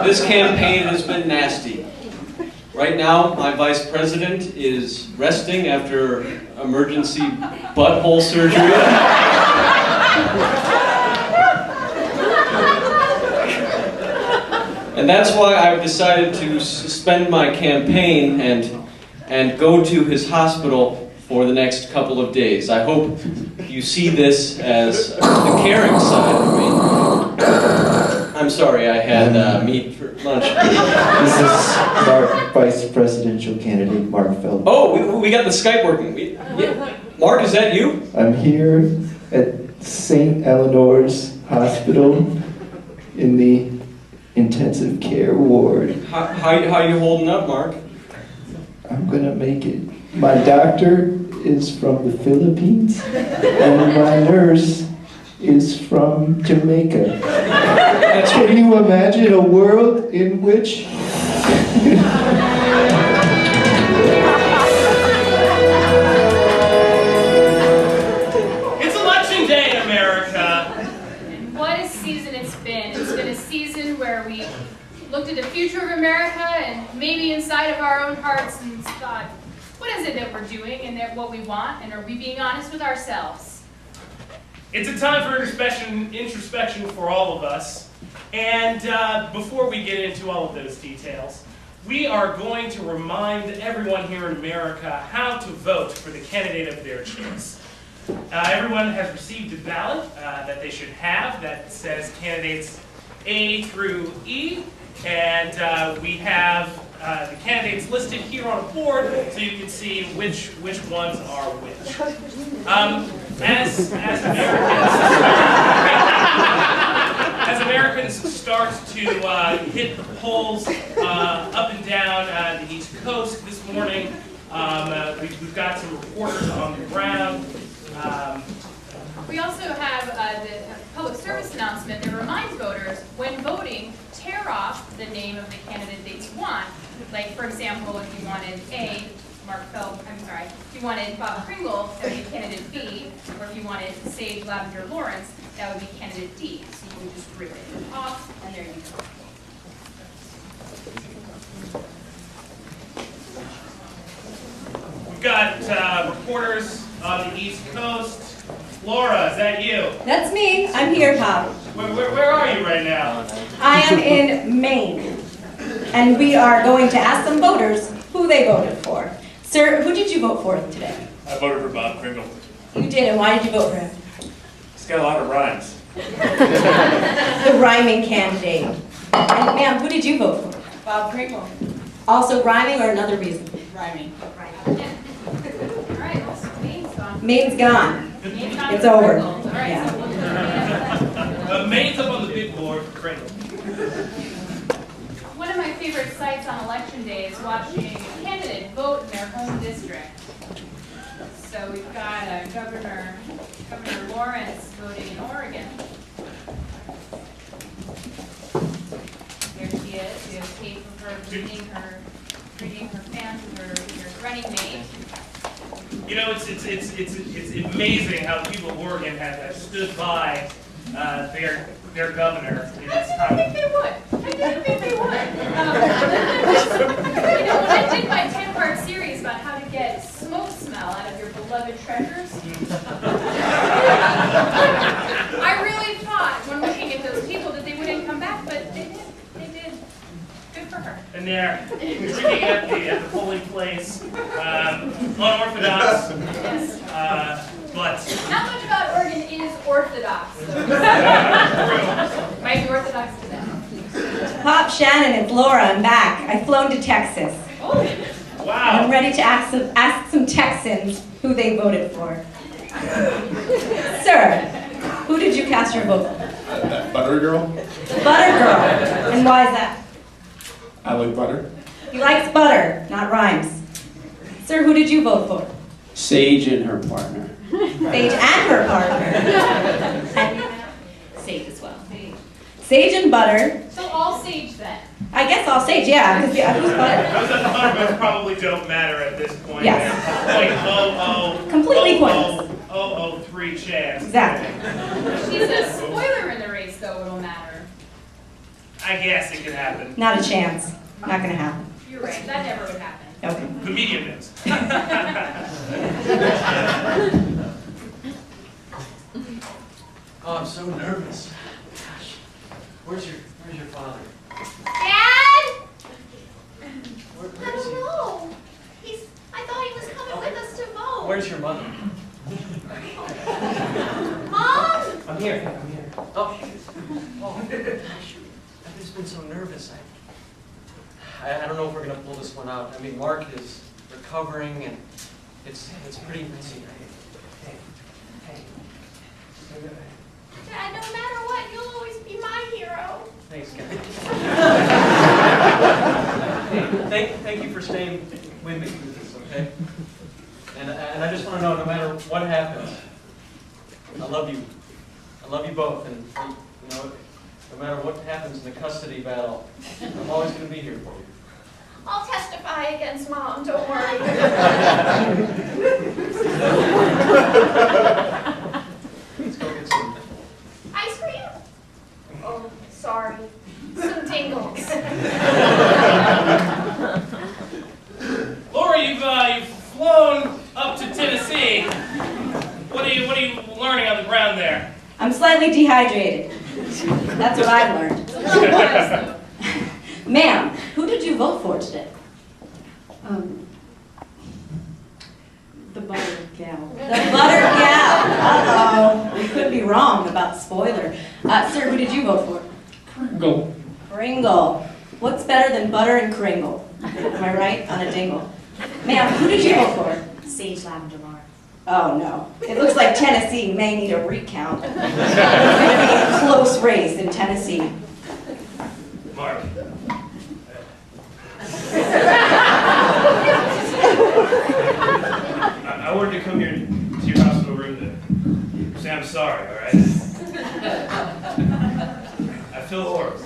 this campaign has been nasty. Right now, my vice president is resting after emergency butthole surgery. And that's why I've decided to suspend my campaign and go to his hospital for the next couple of days. I hope you see this as the caring side of me. I'm sorry, I had meat for lunch. This is our vice presidential candidate, Mark Feldman. Oh, we got the Skype working. Yeah. Mark, is that you? I'm here at St. Eleanor's Hospital in the intensive care ward. How you holding up, Mark? I'm gonna make it. My doctor is from the Philippines, and my nurse is from Jamaica. Can you imagine a world in which It's election day in America. What a season it's been. It's been a season where we looked at the future of America and maybe inside of our own hearts and thought, what is it that we're doing and that what we want, and are we being honest with ourselves? It's a time for introspection for all of us. And before we get into all of those details, we are going to remind everyone here in America how to vote for the candidate of their choice. Everyone has received a ballot that they should have that says candidates A through E, and we have the candidates listed here on a board so you can see which ones are which. As Americans start to hit the polls up and down the East Coast this morning, we've got some reporters on the ground. We also have the public service announcement that reminds voters, when voting, tear off the name of the candidate that you want. Like, for example, if you wanted A, if you wanted Bob Pringle, that would be candidate B, or if you wanted Sage Lavender Lawrence, that would be candidate D. So you can just rip it off, and there you go. We've got reporters on the East Coast. Laura, is that you? That's me. I'm here, Pop. Where are you right now? I am in Maine, and we are going to ask some voters who they voted for. Sir, who did you vote for today? I voted for Bob Pringle. You did, and why did you vote for him? He's got a lot of rhymes. The rhyming candidate. And ma'am, who did you vote for? Bob Pringle. Also rhyming or another reason? Rhyming. All right, well, Maine's gone. Maine's gone. Maine's gone It's for over. Pringle. All right, Yeah. so Maine's up on the big board for Pringle. one of my favorite sights on election day is watching a candidate vote in their home district. So we've got Governor Lawrence voting in Oregon. There she is. We have tape of her greeting her fans with her running mate. You know, it's amazing how the people of Oregon have stood by their governor in this time. I think they would. I think they would. You know, when I did my 10-part series about how to get smoke smell out of your beloved treasures, I really thought when looking at those people that they wouldn't come back, but they did. They did. Good for her. And they're drinking at the polling place, unorthodox, but Not much about Oregon is orthodox. Might be orthodox to them. Pop, Shannon, and Laura, I'm back. I've flown to Texas. Oh. Wow. I'm ready to ask some Texans who they voted for. Sir, who did you cast your vote for? That butter girl. Butter Girl. And why is that? I like butter. He likes butter, not rhymes. Sir, who did you vote for? Sage and her partner. Sage and her partner. And Sage as well. Sage and butter. So all sage then. I guess all Sage, yeah. Because who's butter? those at the bottom probably don't matter at this point. Yes. Completely pointless. 0.003 chance. Exactly. She's a spoiler in the race, though it'll matter. I guess it could happen. Not a chance. Not gonna happen. You're right, that never would happen. Okay. The medium knows. Oh, I'm so nervous. Gosh. Where's your father? Dad? Where I is don't he? know. I thought he was coming with us to vote. Where's your mother? Mom? I'm here. Oh, gosh. I've just been so nervous. I don't know if we're gonna pull this one out. I mean, Mark is recovering, and it's pretty messy. Hey. Dad, no matter what, you'll always be my hero. Thanks, guys. Thank you for staying with me through this, okay? And I just want to know, no matter what happens, I love you. I love you both, and you know, no matter what happens in the custody battle, I'm always going to be here for you. I'll testify against Mom, don't worry. Let's go get some. Ice cream? Oh, sorry. Some tingles. Laura, you've flown up to Tennessee. What are you learning on the ground there? I'm slightly dehydrated. That's what I've learned. Ma'am, who did you vote for today? The butter gal. The butter gal. Uh-oh. We could be wrong about the spoiler. Sir, who did you vote for? Kringle. Kringle. What's better than butter and Kringle? Am I right? On a dingle. Ma'am, who did you vote for? Sage lavender Mara. Oh, no. It looks like Tennessee may need a recount. It's going to be a close race in Tennessee. Mark. I wanted to come here to your hospital room to say I'm sorry, all right? I feel horrible.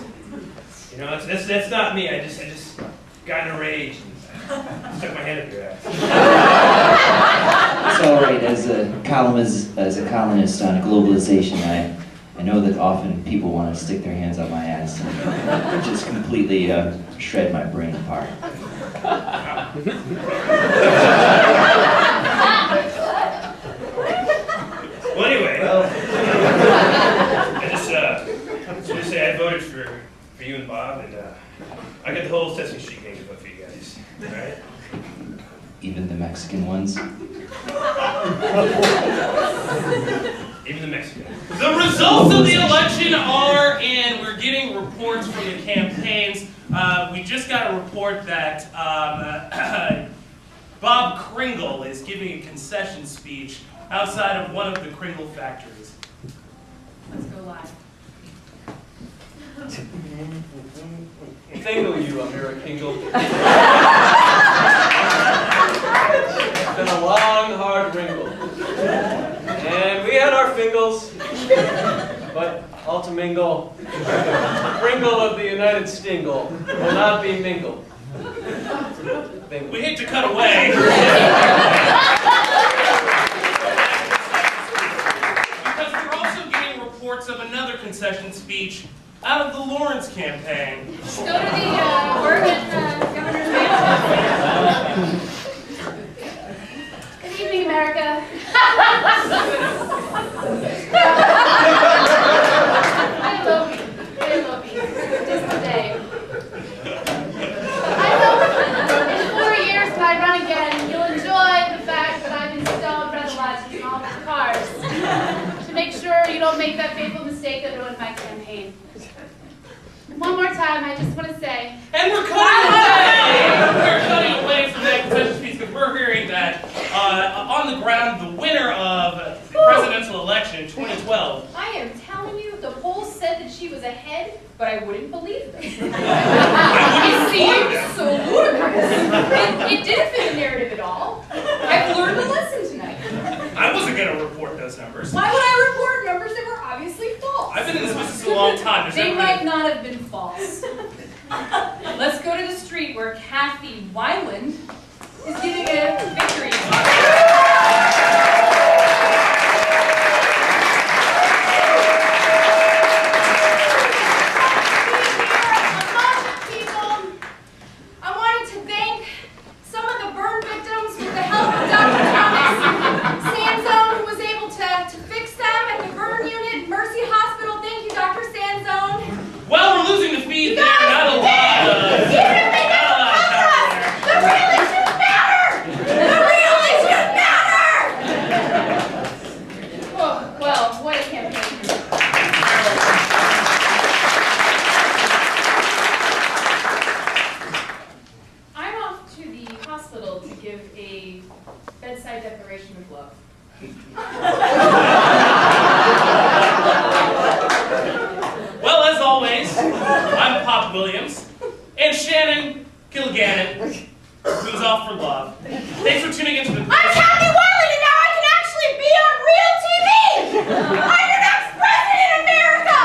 You know, that's not me. I just got in a rage and stuck my hand up your ass. It's all right. As a columnist on globalization, I know that often people want to stick their hands up my ass and just completely shred my brain apart. Well, anyway, I just want to say I voted for you and Bob, and I got the whole Sesame Street gang to vote for you guys. All right? Even the Mexican ones. Even the Mexican. The results of the election are in. We're getting reports from the campaigns. We just got a report that Bob Kringle is giving a concession speech outside of one of the Kringle factories. Let's go live. Tingle you, Amira Kingle. It's been a long, hard wrinkle. And we had our fingles, but all to mingle. The Kringle of the United Stingle will not be mingled. We hate to cut away. Because we're also getting reports of another concession speech out of the Lawrence campaign. Let's go to the Oregon governor's mansion. Good evening, America. I love you. Just today. I hope in 4 years when I run again, you'll enjoy the fact that I've installed breathalyzers in all the cars to make sure you don't make that fateful mistake that ruined my campaign. One more time, I just want to say... And we're cutting away! We're cutting away from that concession speech because we're hearing that on the ground, the winner of the presidential election in 2012... I am telling you, the polls said that she was ahead, but I wouldn't believe them. It seemed so ludicrous. It didn't fit the narrative at all. I've learned a lesson tonight. I wasn't going to report those numbers. Why would I report numbers that were obviously false? I've been in this business a long time. They might not have been false. Let's go to the street where Kathy Weiland is giving a victory. I wanted to Gannon, who's off for love. Thanks for tuning into the... I'm Kathy Wiley, and now I can actually be on real TV! I'm your next president, America!